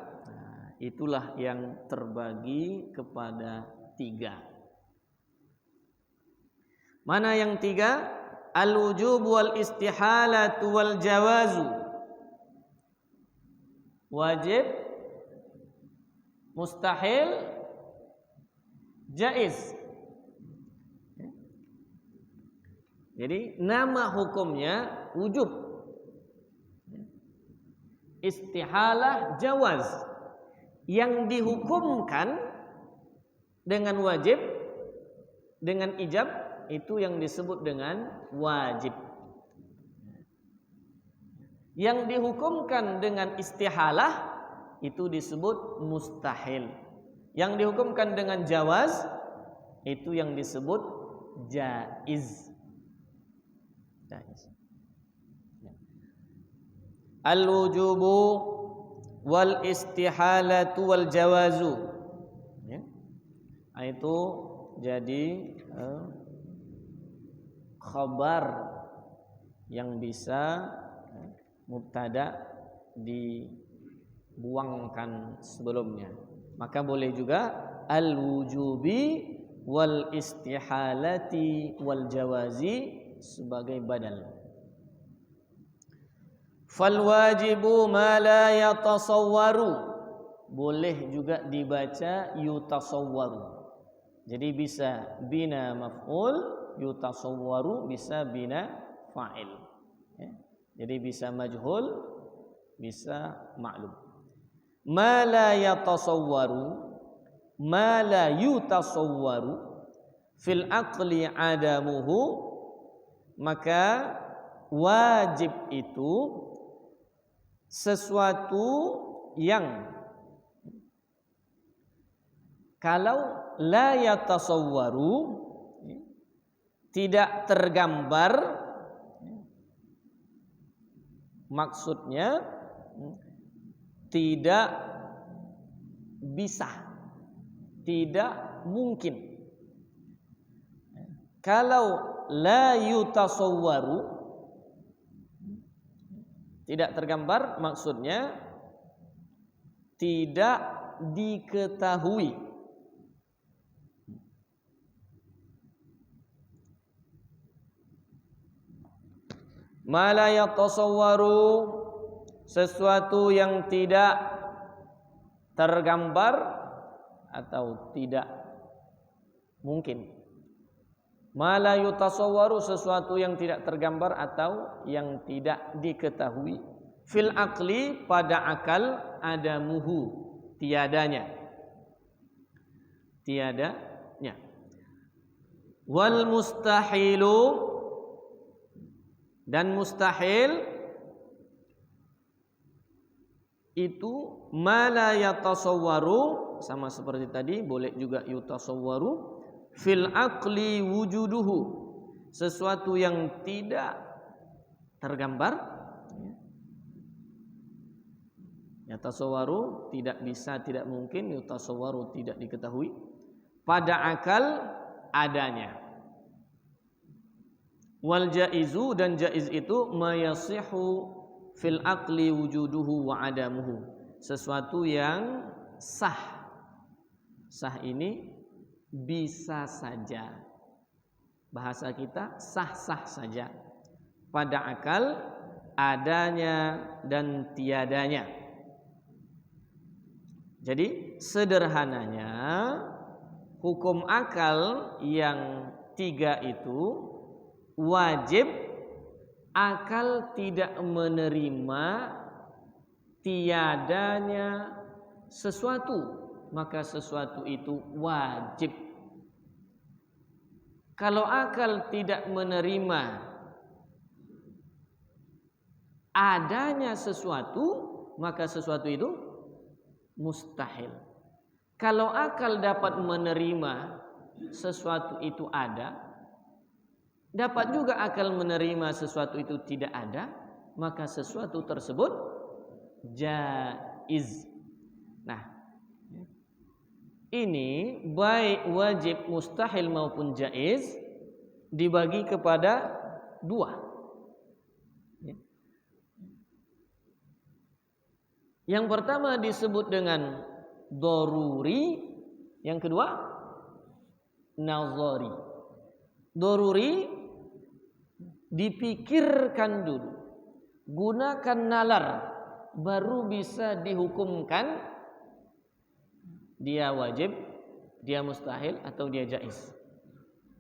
itulah yang terbagi kepada 3. Mana yang 3? Al-wujub wal istihalatu wal jawazu. Wajib, mustahil, jaiz. Jadi nama hukumnya wujub, istihalah, jawaz. Yang dihukumkan dengan wajib, dengan ijab, itu yang disebut dengan wajib. Yang dihukumkan dengan istihalah itu disebut mustahil. Yang dihukumkan dengan jawaz itu yang disebut jaiz. Al-wujubu wal istihalatu wal jawazu. Itu jadi khabar yang bisa mubtada dibuangkan sebelumnya. Maka boleh juga al-wujubi wal istihalati wal jawazi sebagai badal. Fal wajibu ma la yatasawwaru, boleh juga dibaca yutasawwaru. Jadi bisa bina maf'ul, yutasawwaru bisa bina fa'il. Jadi bisa majhul, bisa ma'lum. Ma la yatasawwaru, ma la yutasawwaru fil aqli adamuhu, maka wajib itu sesuatu yang kalau la yatasawwaru tidak tergambar, maksudnya tidak bisa, tidak mungkin. Kalau la yutasawwaru tidak tergambar, maksudnya tidak diketahui. Ma la yatasawwaru, sesuatu yang tidak tergambar atau tidak mungkin. Ma la yutasawwaru, sesuatu yang tidak tergambar atau yang tidak diketahui. Fil aqli, pada akal, adamuhu, tiadanya. Tiadanya. Wal mustahilu, dan mustahil itu ma la yatasawwaru, sama seperti tadi, boleh juga yutasawwaru. Fil aqli wujuduhu, sesuatu yang tidak tergambar. Yatasawwaru tidak bisa, tidak mungkin. Yutasawwaru tidak diketahui. Pada akal adanya. Wal jaizu, dan jaiz itu mayasihu fil aqli wujuduhu wa adamuhu, sesuatu yang sah. Sah ini bisa saja, bahasa kita sah-sah saja, pada akal adanya dan tiadanya. Jadi sederhananya hukum akal yang 3 itu wajib akal tidak menerima tiadanya sesuatu, maka sesuatu itu wajib. Kalau akal tidak menerima adanya sesuatu, maka sesuatu itu mustahil. Kalau akal dapat menerima sesuatu itu ada, dapat juga akal menerima sesuatu itu tidak ada, maka sesuatu tersebut jaiz. Nah, ini baik wajib, mustahil maupun jaiz dibagi kepada dua. Yang pertama disebut dengan doruri, yang kedua nazari. Doruri dipikirkan dulu, gunakan nalar, baru bisa dihukumkan dia wajib, dia mustahil, atau dia jaiz.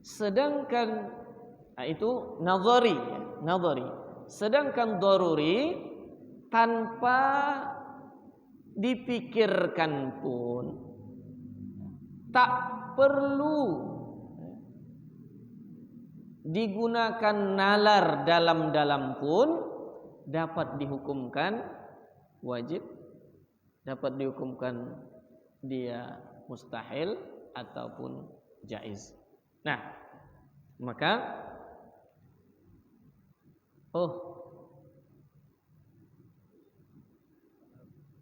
Sedangkan itu nazari, nazari. Sedangkan doruri tanpa dipikirkan pun, tak perlu digunakan nalar dalam-dalam pun, dapat dihukumkan wajib, dapat dihukumkan dia mustahil ataupun jaiz. Nah, maka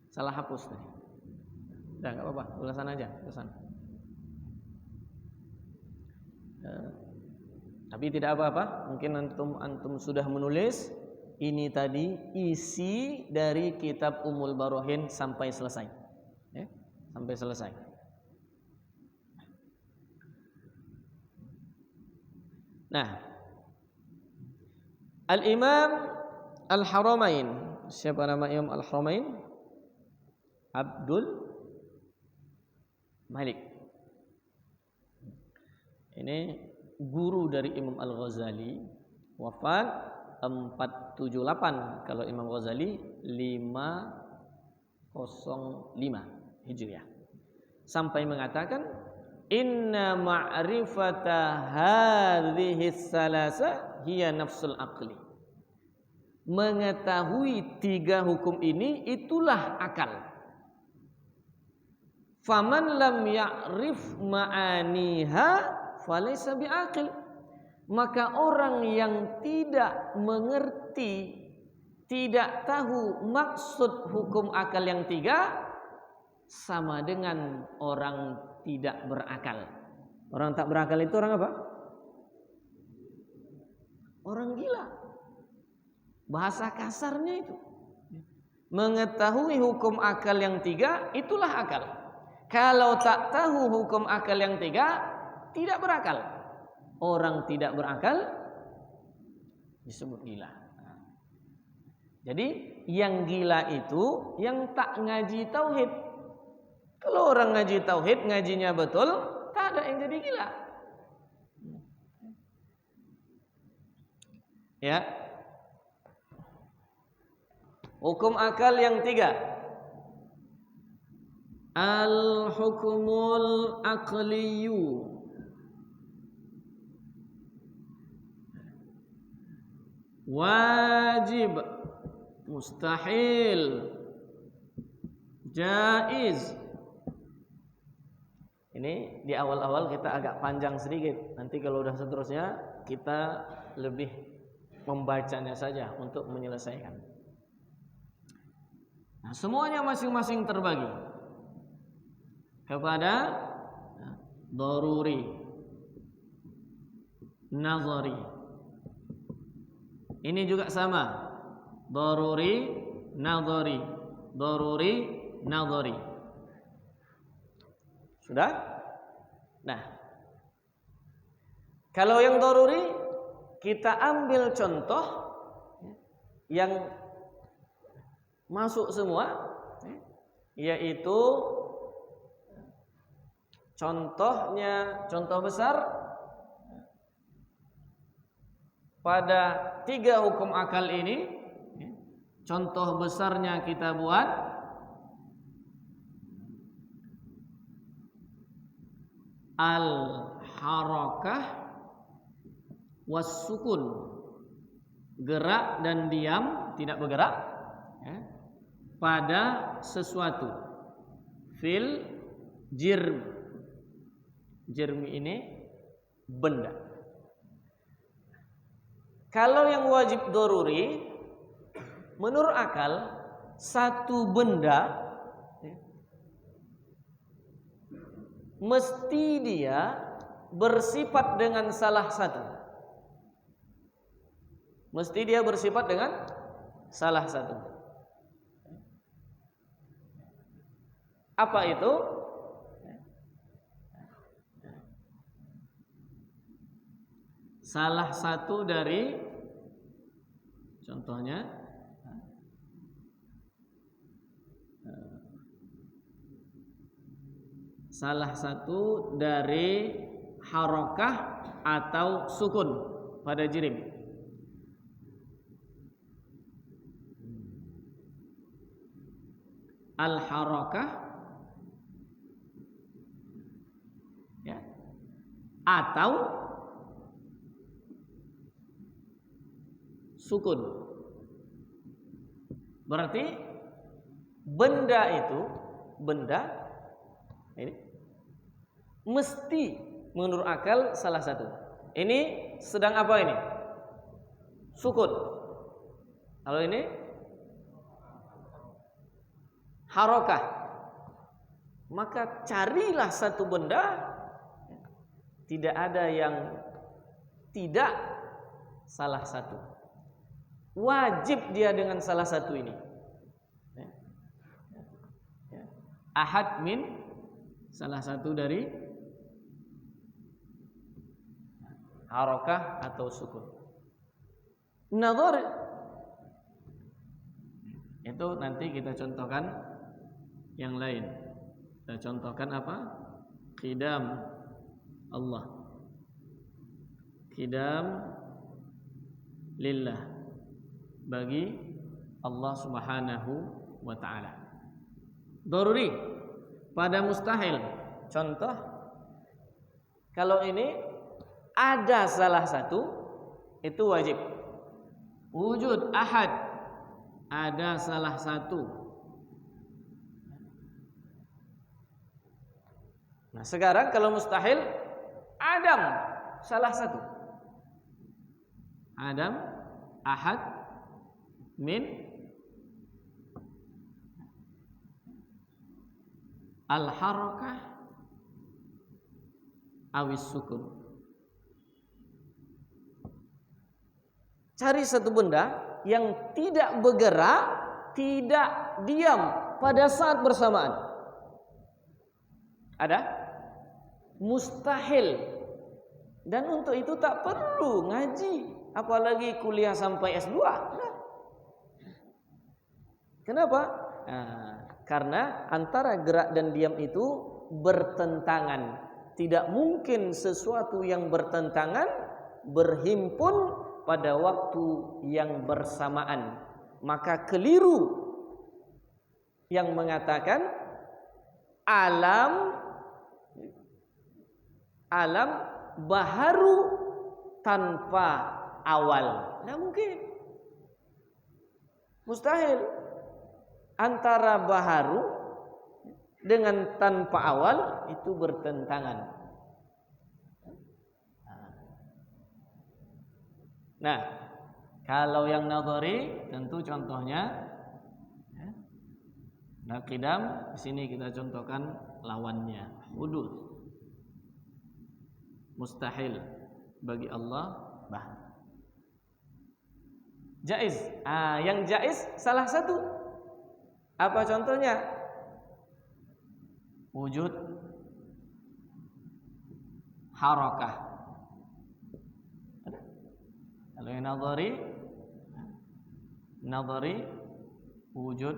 salah hapus nih. Udah enggak apa-apa, tulisan aja, tulisan. Tapi tidak apa-apa, mungkin antum sudah menulis ini tadi isi dari kitab Ummul Barohin sampai selesai. Ya, sampai selesai. Nah, Al-Imam Al-Haramain, siapa nama Imam Al-Haramain? Abdul Malik. Ini guru dari Imam Al-Ghazali, wafat 478, kalau Imam Ghazali 505 Hijriah. Sampai mengatakan inna ma'rifata hadhihi salasa hiya nafsul aqli. Mengetahui tiga hukum ini itulah akal. Faman lam ya'rif ma'aniha falaysa bi'aqil. Maka orang yang tidak mengerti, tidak tahu maksud hukum akal yang tiga, sama dengan orang tidak berakal. Orang tak berakal itu orang apa? Orang gila. Bahasa kasarnya itu. Mengetahui hukum akal yang tiga, itulah akal. Kalau tak tahu hukum akal yang tiga, tidak berakal. Orang tidak berakal disebut gila. Jadi yang gila itu yang tak ngaji tauhid. Kalau orang ngaji tauhid, ngajinya betul, tak ada yang jadi gila. Ya. Hukum akal yang tiga. Al-hukmul aqliyu. Wajib, mustahil, jaiz. Ini di awal-awal kita agak panjang sedikit. Nanti kalau udah seterusnya kita lebih membacanya saja untuk menyelesaikan. Nah, semuanya masing-masing terbagi kepada daruri, nazari. Ini juga sama, daruri, nazari, daruri, nazari. Sudah? Nah, kalau yang daruri kita ambil contoh yang masuk semua, yaitu contohnya, contoh besar pada tiga hukum akal ini. Contoh besarnya kita buat al-harakah was-sukun, gerak dan diam, tidak bergerak, pada sesuatu. Fil jirm, jirm ini benda. Kalau yang wajib doruri, menurut akal, satu benda mesti dia bersifat dengan salah satu. Mesti dia bersifat dengan salah satu. Apa itu? Salah satu dari, contohnya, salah satu dari harakah atau sukun pada jirim. Al-harakah, ya, atau sukun. Berarti benda itu, benda ini mesti menurut akal salah satu. Ini sedang apa ini? Sukun. Kalau ini harakah. Maka carilah satu benda, tidak ada yang tidak salah satu. Wajib dia dengan salah satu ini. Ahad min, salah satu dari harakah atau sukun. Nadhar itu nanti kita contohkan yang lain. Kita contohkan apa? Qidam Allah. Qidam lillah, bagi Allah Subhanahu wa ta'ala. Daruri pada mustahil. Contoh, kalau ini ada salah satu, itu wajib. Wujud ahad, ada salah satu. Nah, sekarang kalau mustahil, Adam salah satu. Adam, ahad, min, al-harakah, awis sukun. Cari satu benda yang tidak bergerak, tidak diam pada saat bersamaan. Ada? Mustahil. Dan untuk itu tak perlu ngaji, apalagi kuliah sampai S2. Kenapa? Karena antara gerak dan diam itu bertentangan. Tidak mungkin sesuatu yang bertentangan berhimpun pada waktu yang bersamaan. Maka keliru yang mengatakan alam baharu tanpa awal. Tidak mungkin. Mustahil. Antara baharu dengan tanpa awal itu bertentangan. Nah, kalau yang nadhari tentu contohnya, nah, qidam di sini kita contohkan lawannya, hudud. Mustahil bagi Allah baharu. Jaiz. Yang jaiz salah satu. Apa contohnya? Wujud harakah. Kalau yang nadhari wujud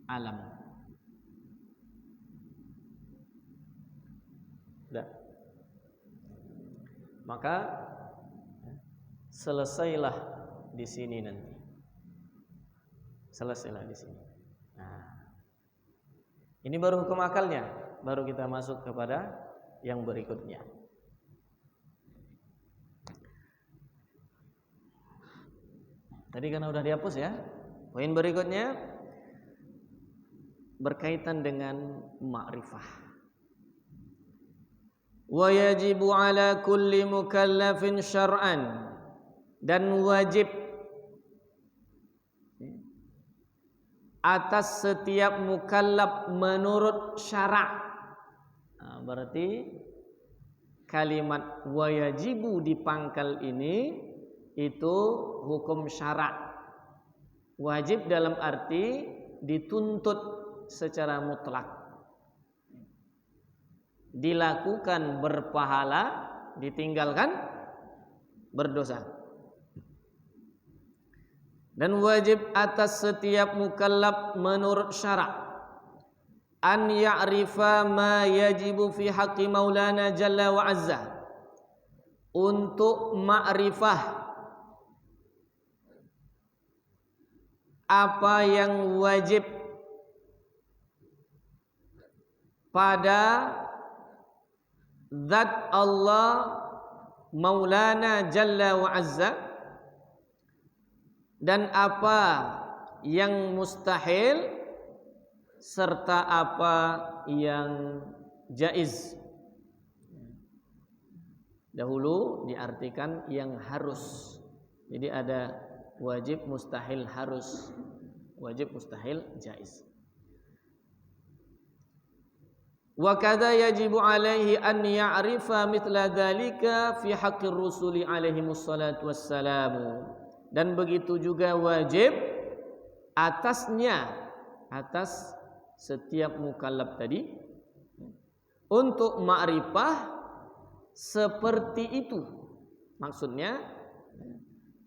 alam. Maka selesailah di sini nanti. Selesailah di sini. Nah, ini baru hukum akalnya. Baru kita masuk kepada yang berikutnya. Tadi kan udah dihapus ya. Poin berikutnya berkaitan dengan ma'rifah. Wa yajibu ala kulli mukallafin syar'an, dan wajib atas setiap mukallaf menurut syarak. Berarti kalimat wajibu di pangkal ini itu hukum syarak. Wajib dalam arti dituntut secara mutlak. Dilakukan berpahala, ditinggalkan berdosa. Dan wajib atas setiap mukallaf menurut syarak an ya'rifa ma yajibu fi haqqi maulana jalla wa azza, untuk ma'rifah apa yang wajib pada zat Allah maulana jalla wa azza, dan apa yang mustahil serta apa yang jaiz. Dahulu diartikan yang harus. Jadi ada wajib, mustahil, harus. Wajib, mustahil, jaiz. Wa kadza yajibu alaihi an ya'rifa mithla dzalika fi haqqir rusuli alaihimus salatu wassalamu. Dan begitu juga wajib atasnya, atas setiap mukallaf tadi, untuk ma'rifah seperti itu. Maksudnya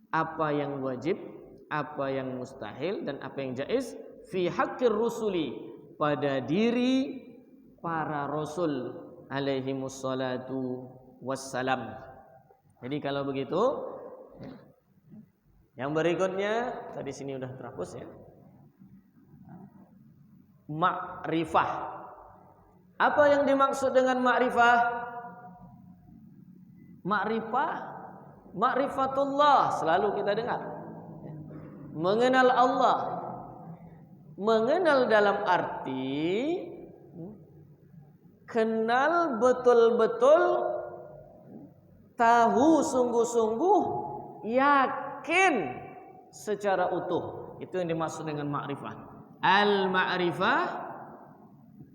apa yang wajib, apa yang mustahil, dan apa yang jaiz fi haqqir rusuli, pada diri para rasul alaihimus salatu wassalam. Jadi kalau begitu, yang berikutnya tadi sini udah terhapus ya. Ma'rifah. Apa yang dimaksud dengan ma'rifah? Ma'rifah, ma'rifatullah, selalu kita dengar. Mengenal Allah. Mengenal dalam arti kenal betul-betul, tahu sungguh-sungguh, yakin secara utuh. Itu yang dimaksud dengan ma'rifah. Al-ma'rifah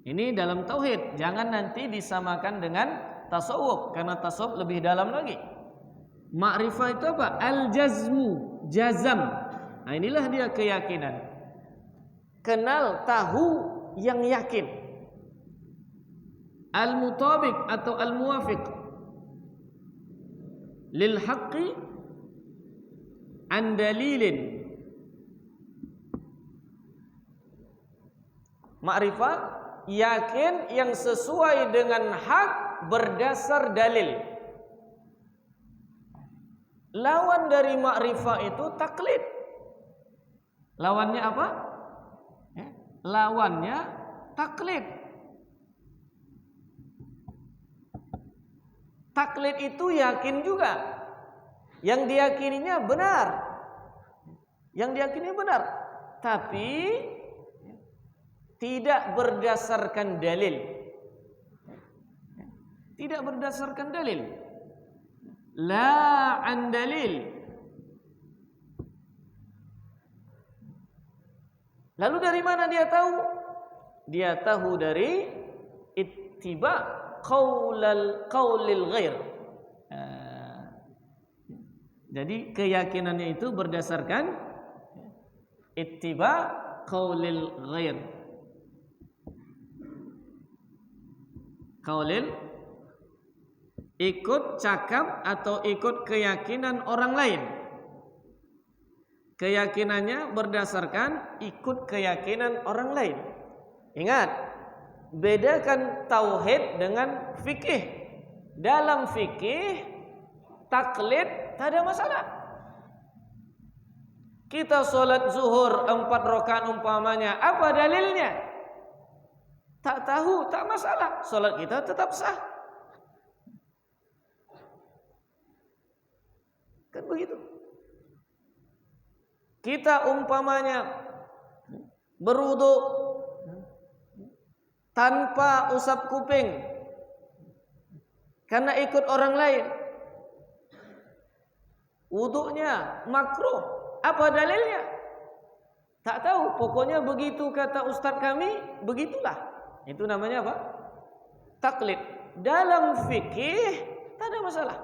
ini dalam tauhid, jangan nanti disamakan dengan tasawuf, karena tasawuf lebih dalam lagi. Ma'rifah itu apa? Al-jazmu, jazam. Nah, inilah dia keyakinan. Kenal, tahu, yang yakin. Al-mutabiq atau al-muwafiq lil haqqi an dalilin. Ma'rifah, yakin yang sesuai dengan hak berdasar dalil. Lawan dari ma'rifah itu taklid. Lawannya apa? Lawannya taklid. Taklid itu yakin juga. Yang diyakininya benar. Yang diyakini benar. Tapi tidak berdasarkan dalil. Tidak berdasarkan dalil. La an dalil. Lalu dari mana dia tahu? Dia tahu dari ittiba qaulil ghair. Jadi keyakinannya itu berdasarkan ittiba qaulil ghair. Qaulil, ikut cakap atau ikut keyakinan orang lain. Keyakinannya berdasarkan ikut keyakinan orang lain. Ingat, bedakan tauhid dengan fikih. Dalam fikih, taklid tak ada masalah. Kita sholat zuhur 4 rakaat umpamanya, apa dalilnya? Tak tahu, tak masalah. Sholat kita tetap sah. Kan begitu. Kita umpamanya berwudu tanpa usap kuping karena ikut orang lain, wudunya makruh. Apa dalilnya? Tak tahu. Pokoknya begitu kata ustaz kami, begitulah. Itu namanya apa? Taklid. Dalam fikih tak ada masalah.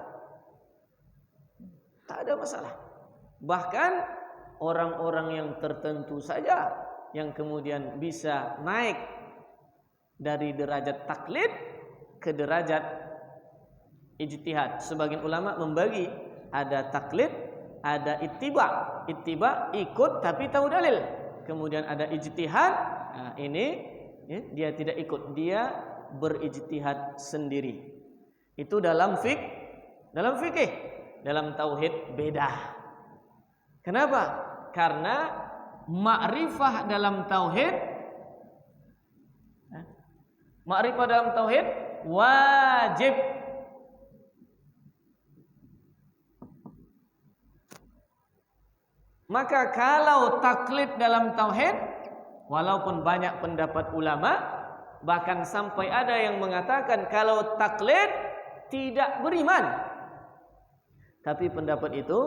Tak ada masalah. Bahkan orang-orang yang tertentu saja yang kemudian bisa naik dari derajat taklid ke derajat ijtihad. Sebagian ulama membagi ada taklid, ada ittiba. Ittiba ikut tapi tahu dalil. Kemudian ada ijtihad. Nah, ini ya, dia tidak ikut, dia berijtihad sendiri. Itu dalam fikih, dalam tauhid beda. Kenapa? Karena ma'rifah dalam tauhid wajib. Maka kalau taklid dalam tauhid, walaupun banyak pendapat ulama, bahkan sampai ada yang mengatakan kalau taklid tidak beriman. Tapi pendapat itu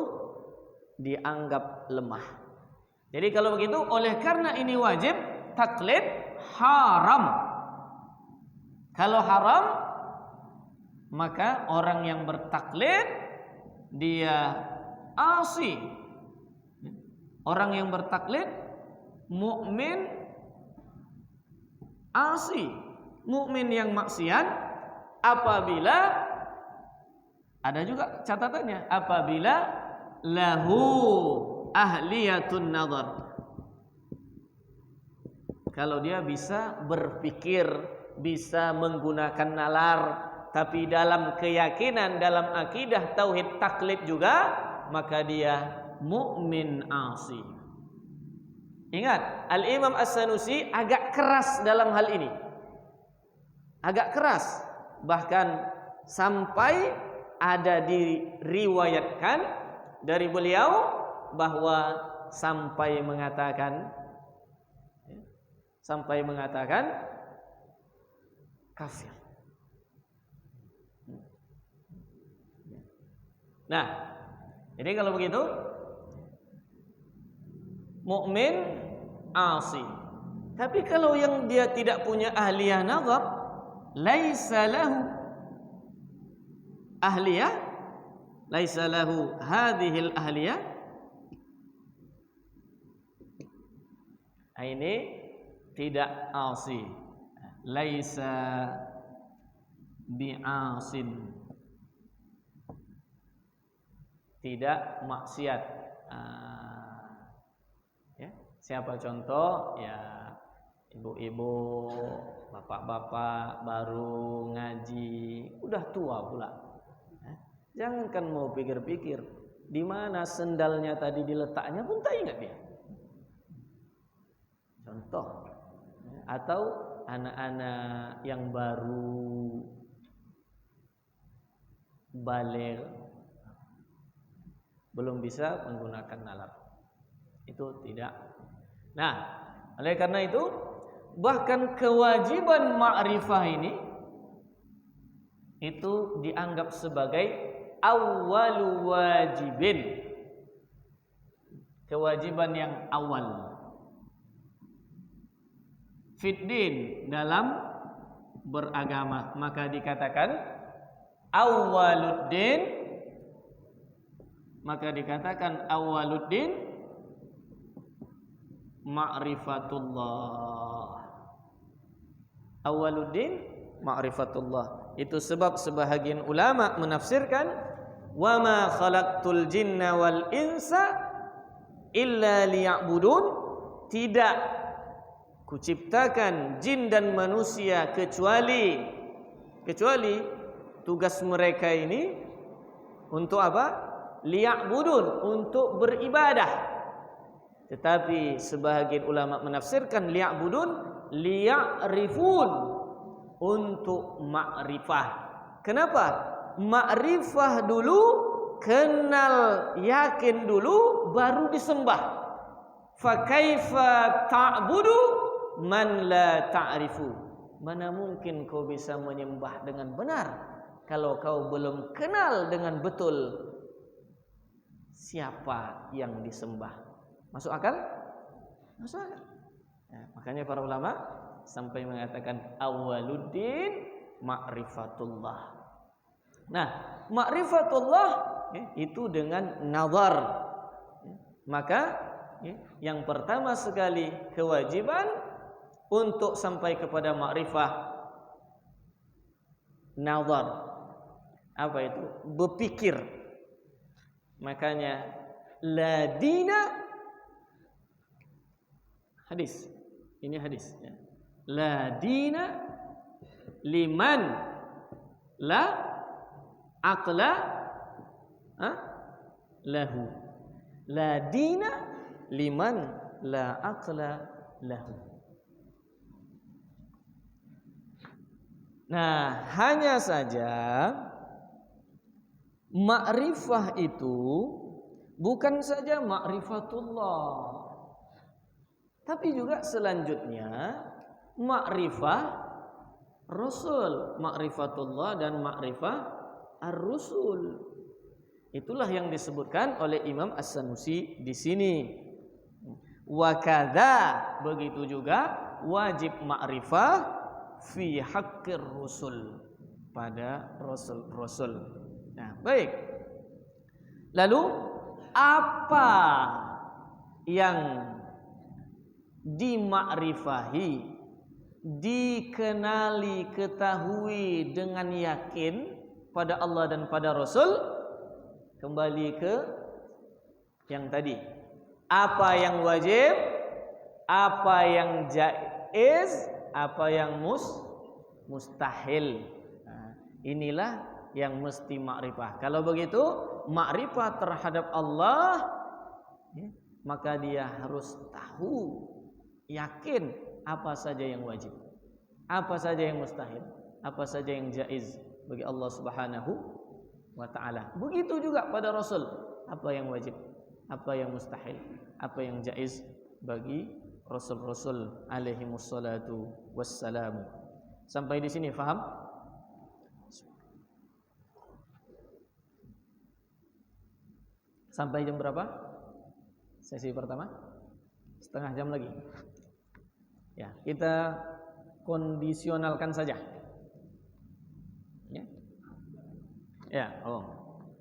dianggap lemah. Jadi kalau begitu, oleh karena ini wajib, taklid haram. Kalau haram, maka orang yang bertaklid dia asi. Orang yang bertaklid mukmin asi, mukmin yang maksiat apabila ada juga catatannya, apabila lahu ahliyatun nazar. Kalau dia bisa berpikir, bisa menggunakan nalar, tapi dalam keyakinan, dalam akidah tauhid taklid juga, maka dia mukmin asi. Ingat, Al-Imam As-Sanusi agak keras dalam hal ini. Agak keras. Bahkan sampai ada diriwayatkan dari beliau bahwa sampai mengatakan kafir. Nah, jadi kalau begitu mukmin asi. Tapi kalau yang dia tidak punya ahliyah nazar, laisa lahu ahliyah, laisa lahu hadhil ahliyah, ini tidak asi, laisa bi'asin, tidak maksiat. Ya, siapa contoh? Ya, ibu-ibu, bapak-bapak baru ngaji, udah tua pula. Jangankan mau pikir-pikir, di mana sendalnya tadi diletaknya pun tak ingat dia. Contoh. Atau anak-anak yang baru balik, belum bisa menggunakan nalar. Itu tidak. Nah, oleh karena itu, bahkan kewajiban ma'rifah ini itu dianggap sebagai awwalu wajibin, kewajiban yang awal. Fiddin, dalam beragama, maka dikatakan awwaluddin, maka dikatakan awwaluddin ma'rifatullah. Awwaluddin ma'rifatullah. Itu sebab sebahagian ulama menafsirkan wa ma khalaqtul jinna wal insa illa liya'budun, tidak kuciptakan jin dan manusia kecuali tugas mereka ini untuk apa? Liya'budun, untuk beribadah. Tetapi sebahagian ulama menafsirkan liya'budun liya'rifun, untuk ma'rifah. Kenapa? Ma'rifah dulu, kenal, yakin dulu, baru disembah. Fa kaifa ta'budu man la ta'rifu. Mana mungkin kau bisa menyembah dengan benar kalau kau belum kenal dengan betul siapa yang disembah. Masuk akal? Masuk akal. Ya, makanya para ulama sampai mengatakan awwaluddin ma'rifatullah. Nah, ma'rifatullah itu dengan nazar. Maka yang pertama sekali kewajiban untuk sampai kepada ma'rifah nazar. Apa itu? Berpikir. Makanya la dina, hadis. Ini hadis ya. La dina liman la aqla lahu. La dina liman la aqla lahu. Nah, hanya saja ma'rifah itu bukan saja ma'rifatullah, tapi juga selanjutnya ma'rifah Rasul, ma'rifatullah dan ma'rifah ar-rusul. Itulah yang disebutkan oleh Imam As-Sanusi di sini. Wa kadza, begitu juga wajib ma'rifah fi haqqir rusul, pada rasul-rasul. Nah, baik. Lalu apa yang dimakrifahi, dikenali, ketahui dengan yakin pada Allah dan pada Rasul? Kembali ke yang tadi. Apa yang wajib, apa yang jaiz, apa yang mustahil. Nah, inilah yang mesti makrifah. Kalau begitu, makrifah terhadap Allah, maka dia harus tahu, yakin apa saja yang wajib, apa saja yang mustahil, apa saja yang jaiz bagi Allah Subhanahu wa ta'ala. Begitu juga pada Rasul, apa yang wajib, apa yang mustahil, apa yang jaiz bagi Rasul-Rasul alaihi wassalatu wassalam. Sampai di sini faham? Sampai jam berapa? Sesi pertama? Setengah jam lagi. Ya, kita kondisionalkan saja. Ya. Ya,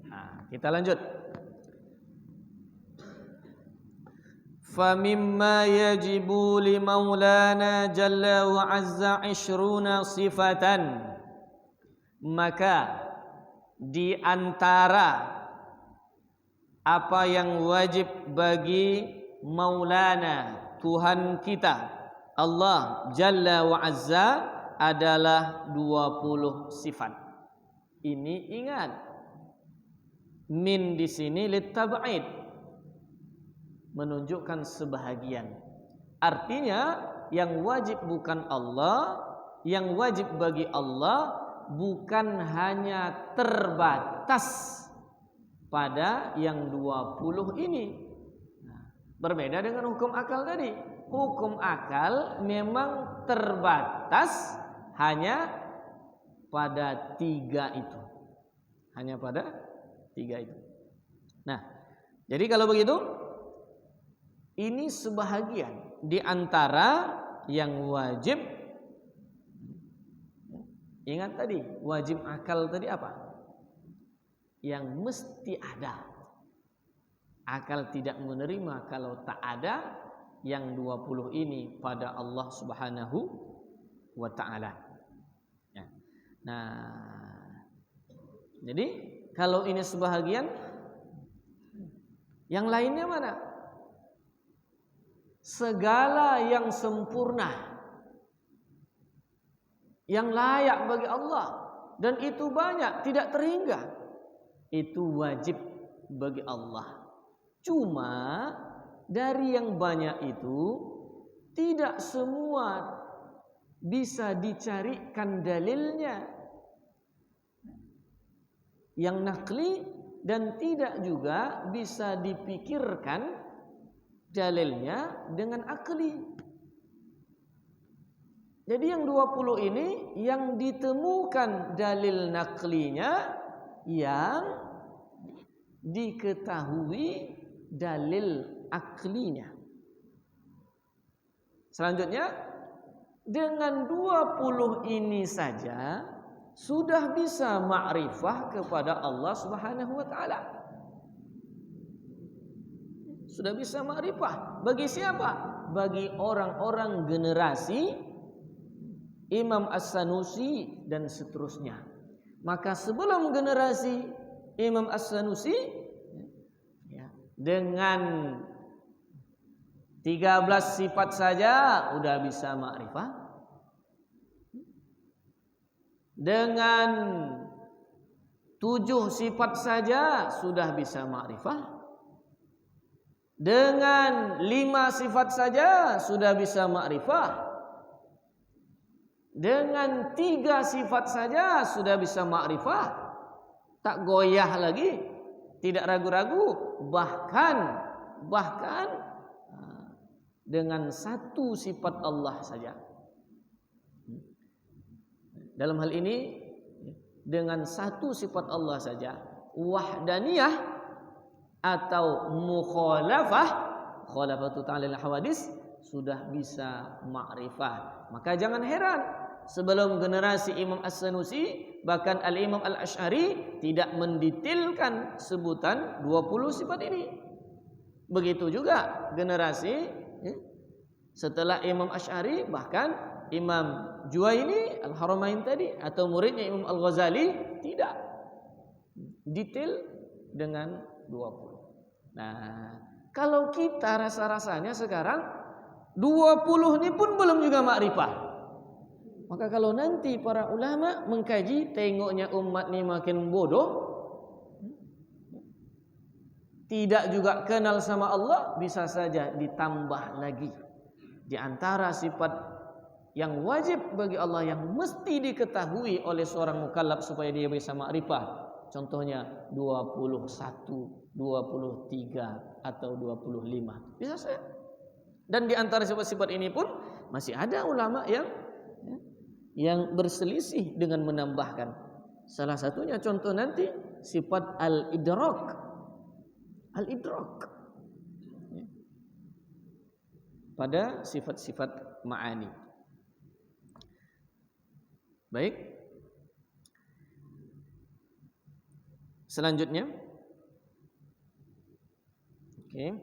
Nah, kita lanjut. فَمِمَّا يَجِبُ لِمَوْلَانَا جَلَّ وَعَزَّ 20 sifatan. Maka di antara apa yang wajib bagi Maulana, Tuhan kita Allah Jalla wa Azza, adalah 20 sifat. Ini ingat, min di sini litab'id, menunjukkan sebahagian. Artinya yang wajib bukan Allah, yang wajib bagi Allah bukan hanya terbatas pada yang 20 ini. Berbeda dengan hukum akal tadi. Hukum akal memang terbatas hanya pada 3 itu. Hanya pada 3 itu. Nah, jadi kalau begitu, ini sebahagian di antara yang wajib. Ingat tadi, wajib akal tadi apa? Yang mesti ada. Akal tidak menerima kalau tak ada yang 20 ini pada Allah Subhanahu wa ta'ala. Ya. Nah, jadi kalau ini sebahagian, yang lainnya mana? Segala yang sempurna, yang layak bagi Allah, dan itu banyak, tidak terhingga, itu wajib bagi Allah. Cuma dari yang banyak itu tidak semua bisa dicarikan dalilnya yang nakli, dan tidak juga bisa dipikirkan dalilnya dengan akli. Jadi yang 20 ini yang ditemukan dalil naklinya, yang diketahui dalil aklinya. Selanjutnya, dengan 20 ini saja sudah bisa ma'rifah kepada Allah Subhanahu wa taala. Sudah bisa ma'rifah. Bagi siapa? Bagi orang-orang generasi Imam As-Sanusi dan seterusnya. Maka sebelum generasi Imam As-Sanusi, dengan 13 sifat saja udah bisa ma'rifah. Dengan 7 sifat saja sudah bisa ma'rifah. Dengan 5 sifat saja sudah bisa ma'rifah. Dengan 3 sifat saja sudah bisa ma'rifah. Tak goyah lagi, tidak ragu-ragu, bahkan dengan 1 sifat Allah saja. Dalam hal ini dengan 1 sifat Allah saja, wahdaniyah atau mukhalafatu ta'ala al-hawadis, sudah bisa ma'rifah. Maka jangan heran sebelum generasi Imam As-Sanusi, bahkan Al-Imam Al-Asy'ari tidak mendetailkan sebutan 20 sifat ini. Begitu juga generasi setelah Imam Asy'ari, bahkan Imam Juwaini Al-Haramain tadi atau muridnya Imam Al-Ghazali tidak detail dengan 20. Nah, kalau kita rasa-rasanya sekarang 20 ini pun belum juga makrifah. Maka kalau nanti para ulama mengkaji, tengoknya umat ini makin bodoh, tidak juga kenal sama Allah, bisa saja ditambah lagi di antara sifat yang wajib bagi Allah yang mesti diketahui oleh seorang mukallaf supaya dia bisa makrifah. Contohnya 21, 23 atau 25. Bisa saja. Dan di antara sifat-sifat ini pun masih ada ulama yang berselisih dengan menambahkan. Salah satunya contoh nanti sifat al-idrak. Al-idrak. Pada sifat-sifat ma'ani. Baik. Selanjutnya. Oke.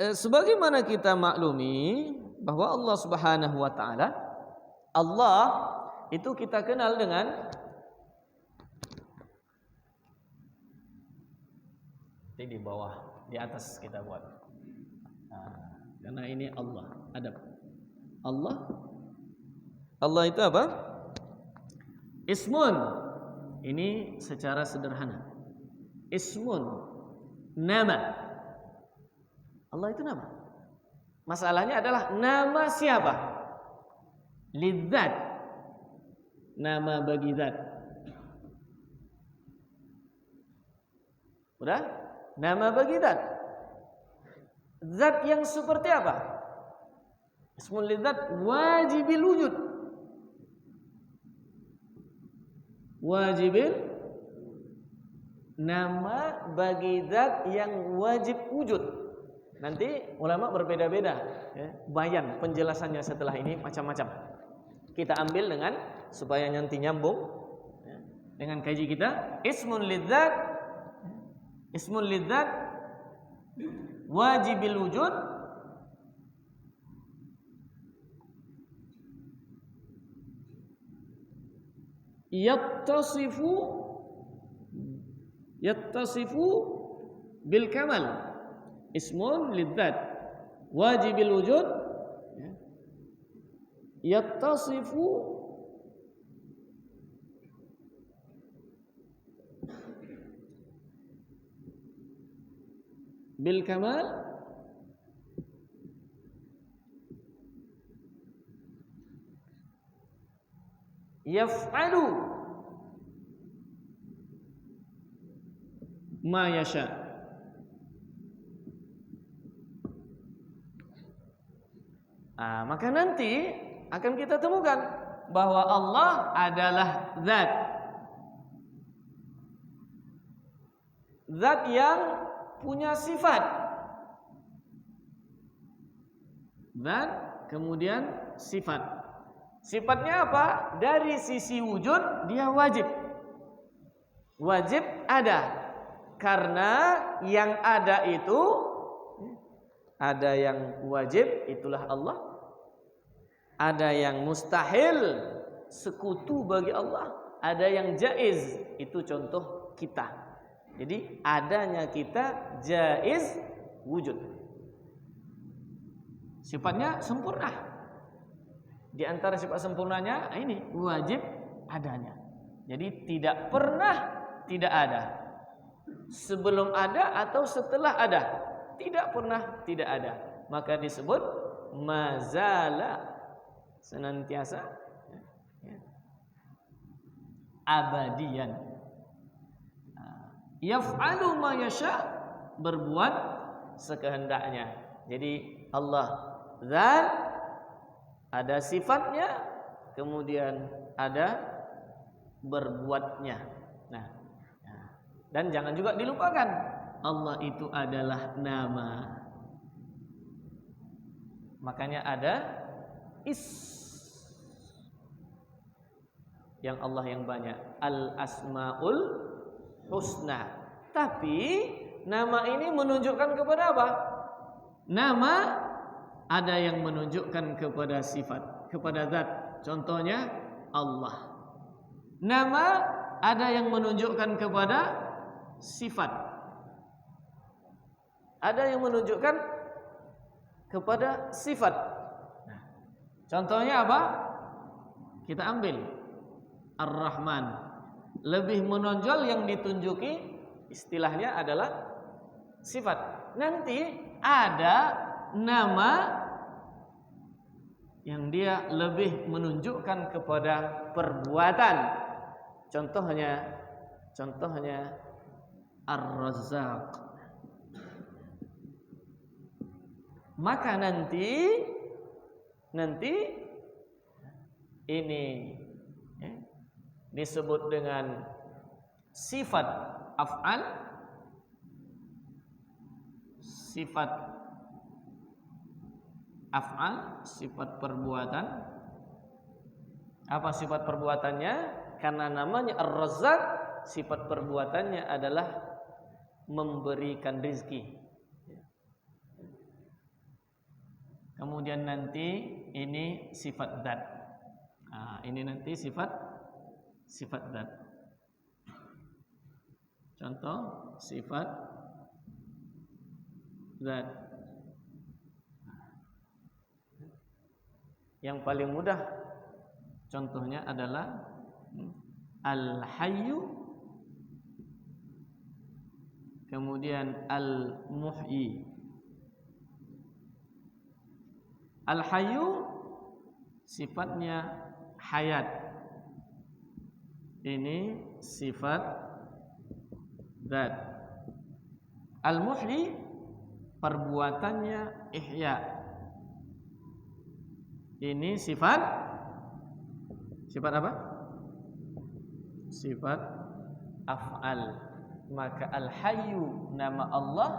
Sebagaimana kita maklumi bahwa Allah Subhanahu wa taala, Allah itu kita kenal dengan di bawah, di atas kita buat. Karena ini Allah, adab. Allah itu apa? Ismun. Ini secara sederhana. Ismun, nama. Allah itu nama. Masalahnya adalah nama siapa? Lidzat. Nama bagi zat. Udah? Nama bagi zat. Zat yang seperti apa? Ismul lidzat wajibil wujud. Wajibil, nama bagi zat yang wajib wujud. Nanti ulama berbeda-beda bayan penjelasannya setelah ini macam-macam. Kita ambil dengan supaya nanti nyambung dengan kaji kita. Ismul lidzat wajibil wujud, yattasifu bil kamal. Ismun lidzat wajibil wujud yattasifu bil kamal yaf'alu ma yasha. Maka nanti akan kita temukan bahwa Allah adalah zat. Zat yang punya sifat. Zat kemudian sifat. Sifatnya apa? Dari sisi wujud dia wajib. Wajib ada. Karena yang ada itu ada yang wajib, itulah Allah. Ada yang mustahil, sekutu bagi Allah. Ada yang jaiz, itu contoh kita. Jadi adanya kita jaiz wujud. Sifatnya sempurna. Di antara sifat sempurnanya ini wajib adanya. Jadi tidak pernah tidak ada. Sebelum ada atau setelah ada, tidak pernah tidak ada. Maka disebut mazala, senantiasa abadian. Yaf'alu ma yasha, berbuat sekehendaknya. Jadi Allah zat, ada sifatnya, kemudian ada berbuatnya. Nah, dan jangan juga dilupakan, Allah itu adalah nama. Makanya ada yang Allah yang banyak, al-asmaul husna. Tapi nama ini menunjukkan kepada apa? Nama ada yang menunjukkan kepada sifat, kepada zat. Contohnya Allah. Nama ada yang menunjukkan kepada sifat. Ada yang menunjukkan kepada sifat. Nah, contohnya apa? Kita ambil Ar-Rahman. Lebih menonjol yang ditunjuki istilahnya adalah sifat. Nanti ada nama yang dia lebih menunjukkan kepada perbuatan. Contohnya Ar-Razzaq. Maka nanti ini disebut dengan sifat af'al, sifat af'al, sifat perbuatan. Apa sifat perbuatannya? Karena namanya Ar-Razzaq, sifat perbuatannya adalah memberikan rezeki. Kemudian nanti ini sifat zat. Nah, ini nanti sifat zat. Contoh sifat zat. Yang paling mudah contohnya adalah Al-Hayyu, kemudian Al-Muhyi. Al-Hayyu sifatnya hayat. Ini sifat zat. Al-Muhyi perbuatannya ihya. Ini sifat apa? Sifat af'al. Maka Al-Hayyu, nama Allah,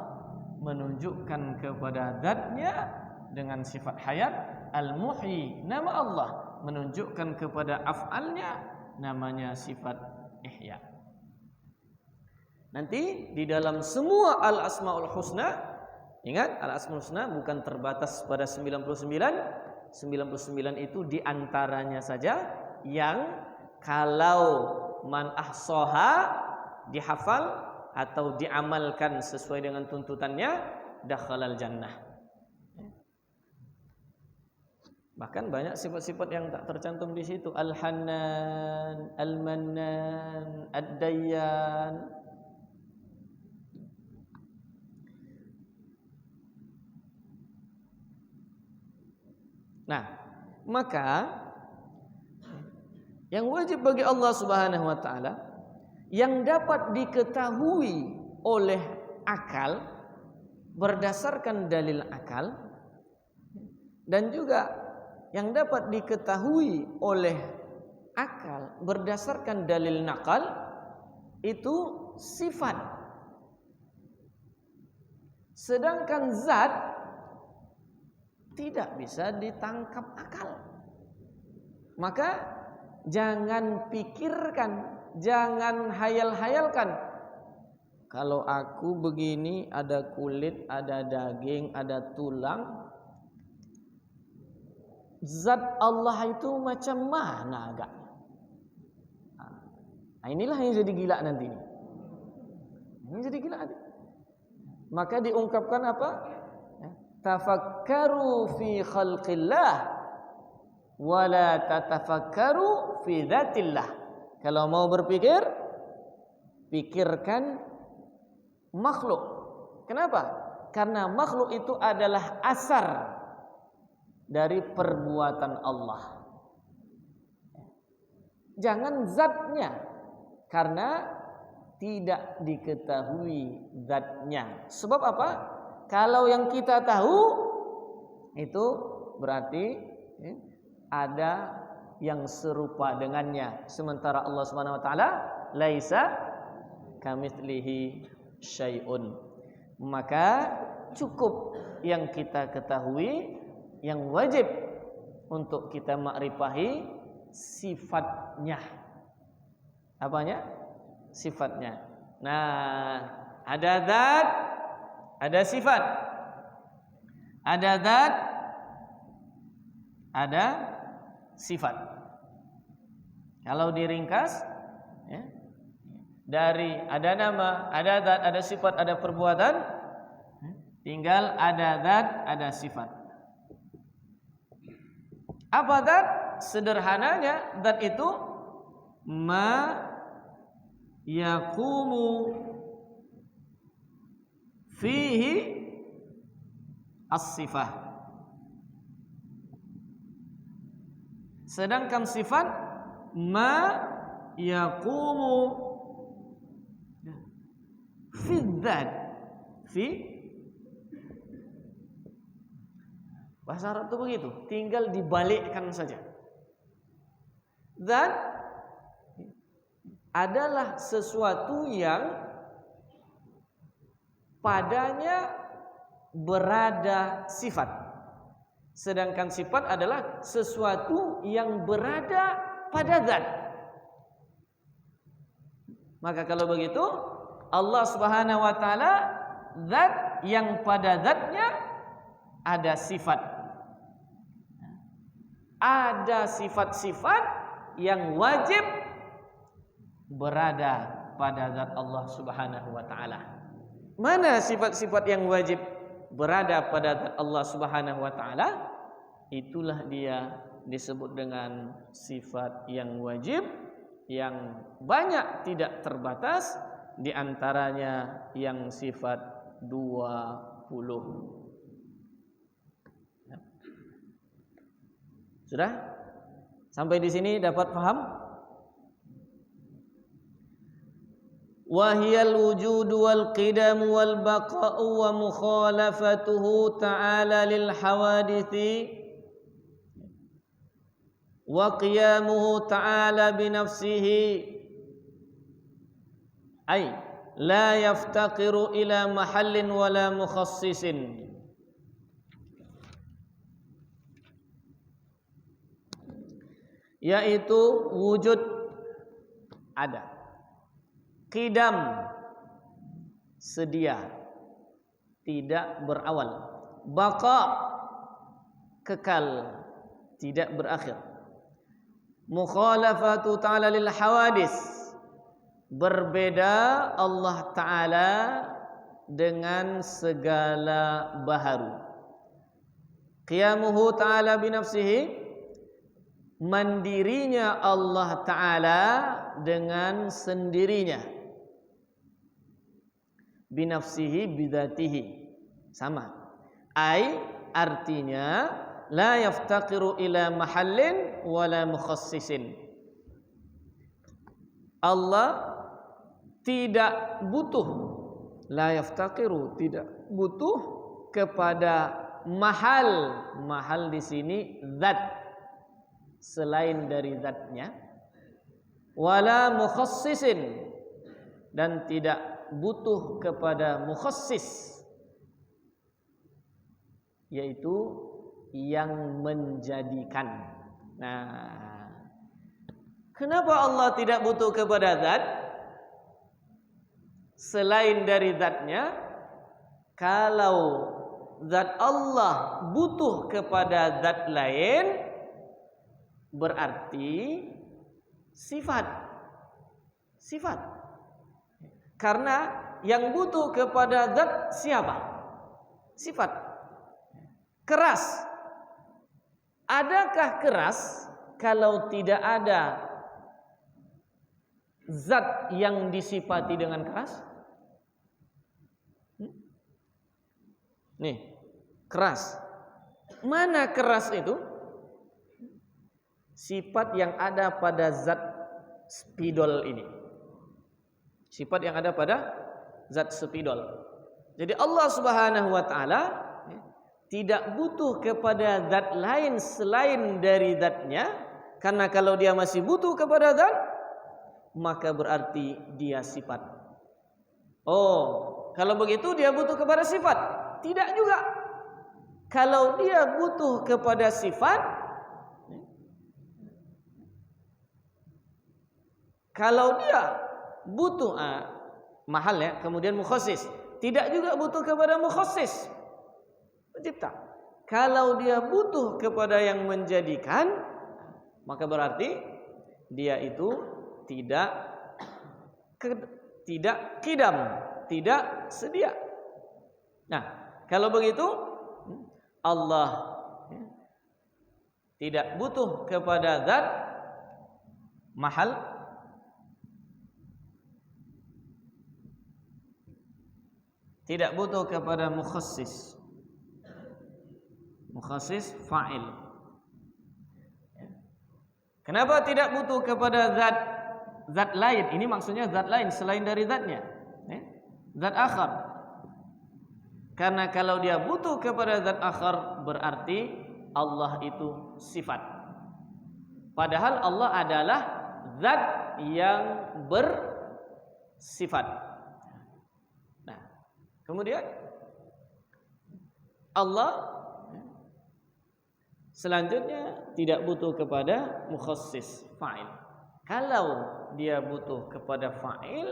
menunjukkan kepada zatnya dengan sifat hayat. Al-Muhyi, nama Allah, menunjukkan kepada af'alnya, namanya sifat ihya. Nanti di dalam semua al-asmaul husna, ingat al-asmaul husna bukan terbatas pada 99 itu diantaranya saja yang kalau man ahsaha, dihafal atau diamalkan sesuai dengan tuntutannya, dakhalal jannah. Bahkan banyak sifat-sifat yang tak tercantum di situ. Al-Hannan, Al-Mannan, Ad-Dayyan. Nah, maka yang wajib bagi Allah Subhanahu wa taala yang dapat diketahui oleh akal berdasarkan dalil akal, dan juga yang dapat diketahui oleh akal berdasarkan dalil nakal, itu sifat. Sedangkan zat tidak bisa ditangkap akal. Maka jangan pikirkan, jangan hayal-hayalkan. Kalau aku begini, ada kulit, ada daging, ada tulang. Zat Allah itu macam mana agak? Nah, inilah yang jadi gila nanti. Ini jadi gila nanti. Maka diungkapkan apa? Tafakkaru fi khalqillah wa la tatafakkaru fi dzatillah. Kalau mau berpikir, pikirkan makhluk. Kenapa? Karena makhluk itu adalah asar dari perbuatan Allah. Jangan zatnya, karena tidak diketahui zatnya. Sebab apa? Kalau yang kita tahu itu berarti ada yang serupa dengannya. Sementara Allah Subhanahu wa taala laisa kamitslihi syai'un. Maka cukup yang kita ketahui, yang wajib untuk kita makrifahi sifatnya. Apanya? Sifatnya. Nah, ada zat, ada sifat. Ada zat, ada sifat. Kalau diringkas, ya, dari ada nama, ada zat, ada sifat, ada perbuatan, tinggal ada zat, ada sifat. Apa zat? Sederhananya, zat itu ma yaqumu fihi as-sifah. Sedangkan sifat ma yaqumu fi dzat, fi bahasa Arab itu begitu, tinggal dibalikkan saja. Zat adalah sesuatu yang padanya berada sifat. Sedangkan sifat adalah sesuatu yang berada pada zat. Maka kalau begitu, Allah Subhanahu wa taala zat yang pada zatnya ada sifat. Ada sifat-sifat yang wajib berada pada zat Allah Subhanahu wa taala. Mana sifat-sifat yang wajib berada pada zat Allah Subhanahu wa taala? Itulah dia disebut dengan sifat yang wajib, yang banyak tidak terbatas, di antaranya yang sifat 20. Sudah? Sampai di sini dapat paham? Wahiyal wujudu wal qidam wal baqa'u wa mukhalafatuhu ta'ala lil hawadithi wa qiyamuhu ta'ala binafsihi ay la yaftaqiru ila mahallin wala mukhassisin. Yaitu wujud ada, qidam sedia, tidak berawal, baqa kekal, tidak berakhir, mukhalafatu ta'ala lil hawadis, berbeda Allah Ta'ala dengan segala baharu, qiyamuhu ta'ala binafsihi, mandirinya Allah Ta'ala dengan sendirinya, binafsihi bidzatihi, sama, ai artinya la yaftaqiru ila mahallin wala mukhassisin. Allah tidak butuh, la yaftaqiru, tidak butuh kepada mahal. Mahal di sini zat, selain dari zatnya, wala mukhassisin, dan tidak butuh kepada mukhassis, yaitu yang menjadikan. Nah, Kenapa Allah tidak butuh kepada zat selain dari zatnya? Kalau zat Allah butuh kepada zat lain, berarti sifat. Karena yang butuh kepada zat siapa? Sifat. Keras. Adakah keras kalau tidak ada zat yang disifati dengan keras? Nih, keras. Mana keras itu? Sifat yang ada pada zat spidol ini. Sifat yang ada pada zat spidol. Jadi Allah Subhanahu wa taala tidak butuh kepada zat lain selain dari zatnya, karena kalau dia masih butuh kepada zat, maka berarti dia sifat. Oh, kalau begitu dia butuh kepada sifat? Tidak juga. Kalau dia butuh kepada sifat, kalau dia butuh mahal ya, kemudian mukhassis, tidak juga butuh kepada mukhassis, pencipta. Kalau dia butuh kepada yang menjadikan, maka berarti dia itu tidak kidam, tidak sedia. Nah, kalau begitu Allah tidak butuh kepada zat mahal, tidak butuh kepada mukhassis fa'il. Kenapa tidak butuh kepada zat lain? Ini maksudnya zat lain selain dari zatnya, zat akhar. Karena kalau dia butuh kepada zat akhar, berarti Allah itu sifat. Padahal Allah adalah zat yang bersifat. Nah, kemudian Allah selanjutnya tidak butuh kepada mukhassis fa'il. Kalau dia butuh kepada fa'il,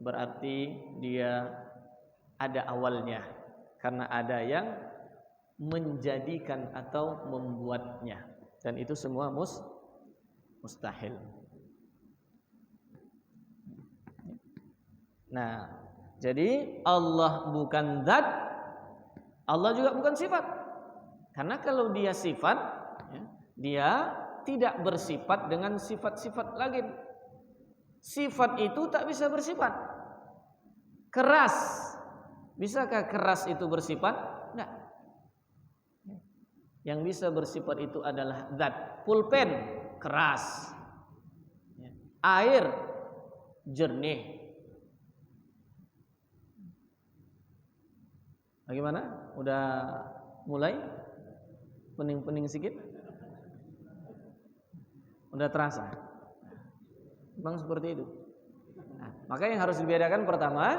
berarti dia ada awalnya, karena ada yang menjadikan atau membuatnya, dan itu semua mustahil. Nah, jadi Allah bukan zat, Allah juga bukan sifat. Karena kalau dia sifat, dia tidak bersifat dengan sifat-sifat lagi. Sifat itu tak bisa bersifat. Keras, bisakah keras itu bersifat? Tidak. Yang bisa bersifat itu adalah zat. Pulpen keras, air jernih. Bagaimana? Udah mulai pening-pening sedikit? Udah terasa? Memang seperti itu. Nah, maka yang harus dibedakan pertama,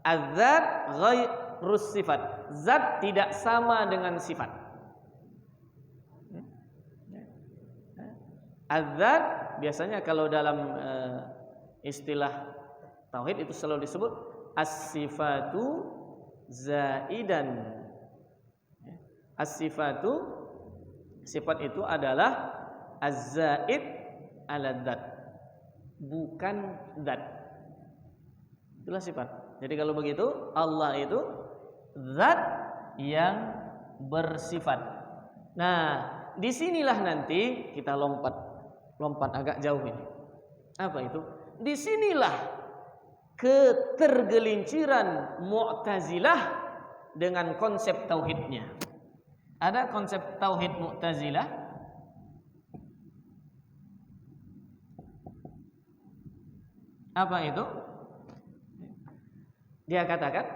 az-zat ghairus sifat. Zat tidak sama dengan sifat. Az-zat biasanya kalau dalam istilah tauhid itu selalu disebut as-sifatu zaidan. As-sifatu, sifat itu adalah az-zaid ala dzat, bukan zat. Itulah sifat. Jadi kalau begitu Allah itu zat yang bersifat. Nah, disinilah nanti kita lompat agak jauh ini. Apa itu? Disinilah ketergelinciran Mu'tazilah dengan konsep tauhidnya. Ada konsep tauhid Mu'tazilah. Apa itu? Dia katakan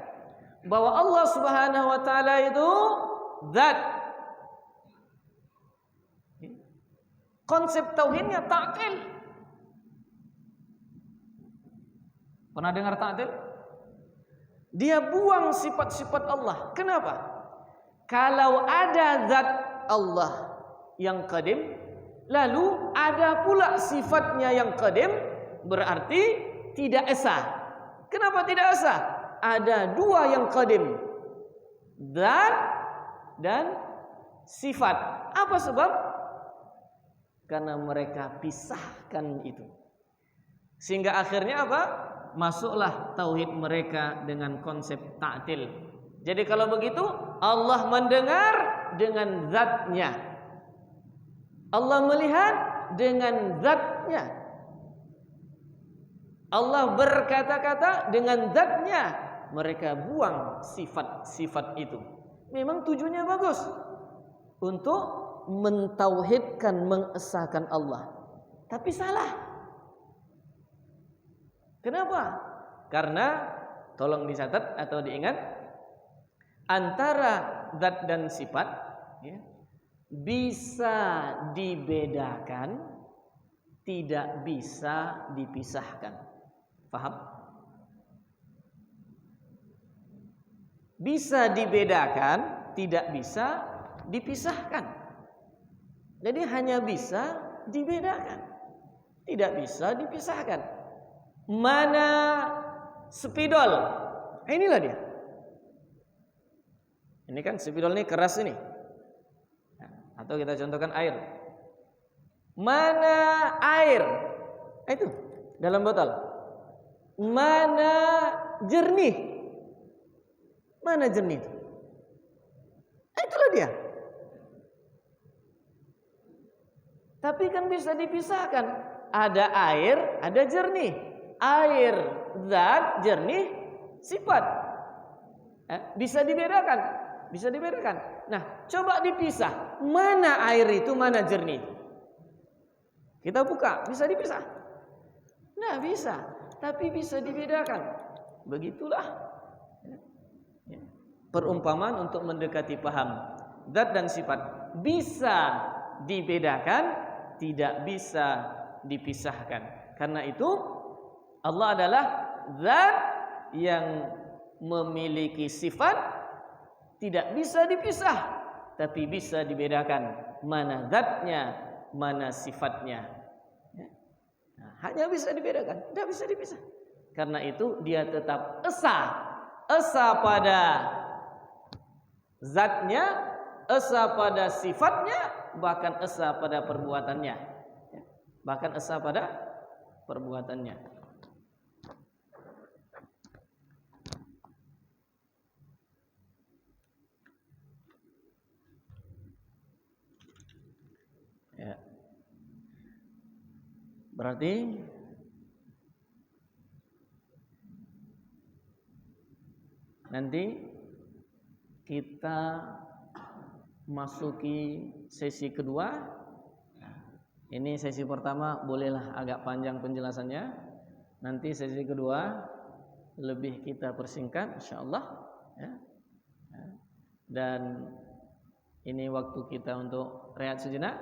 bahwa Allah Subhanahu wa taala itu zat. Konsep tauhidnya ta'til. Pernah dengar ta'til? Dia buang sifat-sifat Allah. Kenapa? Kalau ada zat Allah yang qadim, lalu ada pula sifatnya yang qadim, berarti tidak esa. Kenapa tidak esa? Ada dua yang qadim, zat dan sifat. Apa sebab? Karena mereka pisahkan itu. Sehingga akhirnya apa? Masuklah tauhid mereka dengan konsep ta'til. Jadi kalau begitu, Allah mendengar dengan zatnya, Allah melihat dengan zatnya, Allah berkata-kata dengan zatnya. Mereka buang sifat-sifat itu. Memang tujuannya bagus, untuk mentauhidkan, mengesahkan Allah, tapi salah. Kenapa? Karena tolong dicatat atau diingat, antara zat dan sifat ya, bisa dibedakan, tidak bisa dipisahkan. Paham? Bisa dibedakan, tidak bisa dipisahkan. Jadi hanya bisa dibedakan, tidak bisa dipisahkan. Mana spidol? Inilah dia. Ini kan spidol ini keras ini. Atau kita contohkan air. Mana air? Itu dalam botol. Mana jernih? Mana jernih itu? Itulah dia. Tapi kan bisa dipisahkan. Ada air, ada jernih. Air zat, jernih sifat. Bisa dibedakan. Bisa dibedakan. Nah, coba dipisah. Mana air itu, mana jernih? Kita buka, bisa dipisah? Nah, bisa. Tapi bisa dibedakan. Begitulah perumpamaan untuk mendekati paham. Zat dan sifat bisa dibedakan, tidak bisa dipisahkan. Karena itu Allah adalah zat yang memiliki sifat, tidak bisa dipisah, tapi bisa dibedakan mana zatnya, mana sifatnya. Nah, hanya bisa dibedakan, tidak bisa dipisah. Karena itu dia tetap esa pada zatnya, esa pada sifatnya, bahkan esa pada perbuatannya. Bahkan esa pada perbuatannya. Ya. Berarti nanti kita masuki sesi kedua. Ini sesi pertama bolehlah agak panjang penjelasannya. Nanti sesi kedua lebih kita persingkat insyaallah ya. Dan ini waktu kita untuk rehat sejenak.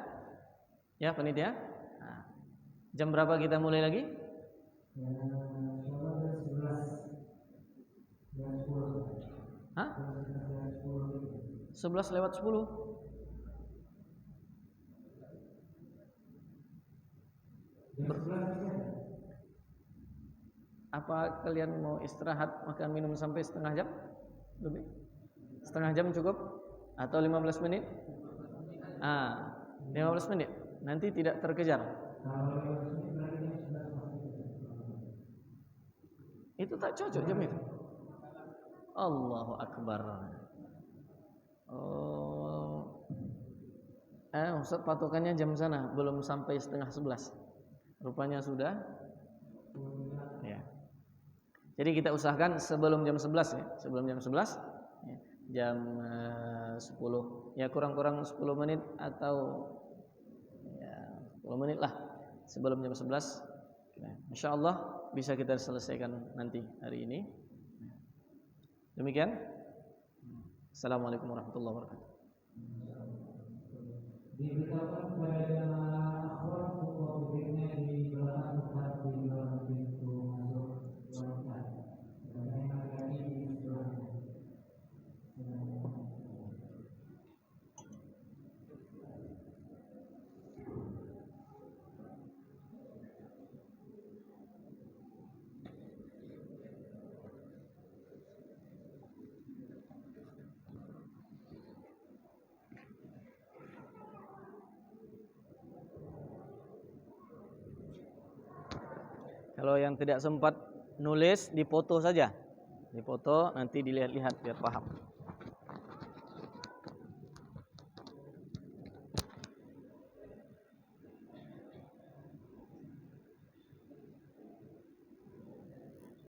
Ya, panitia. Nah, jam berapa kita mulai lagi? 11 lewat 10. Apa kalian mau istirahat makan minum sampai setengah jam? Lebih? Setengah jam cukup? Atau 15 menit? 15 menit. Nanti tidak terkejar. Itu tak cocok jam itu. Allahu Akbar. Ustaz patokannya jam sana, belum sampai setengah 11. Rupanya sudah. Ya. Jadi kita usahakan sebelum jam 11 ya. Sebelum jam 11 ya. Jam 10. Ya kurang-kurang 10 menit atau ya 10 menit lah sebelum jam 11. Ya, insyaallah bisa kita selesaikan nanti hari ini. Demikian. Assalamualaikum warahmatullahi wabarakatuh. Diberitahukan kepada akhwat untuk publiknya di belakang tempat di dalam pintu masuk wanita. Dan yang lagi di sebelahnya. Kalau yang tidak sempat nulis, dipoto saja. Dipoto nanti dilihat-lihat biar paham.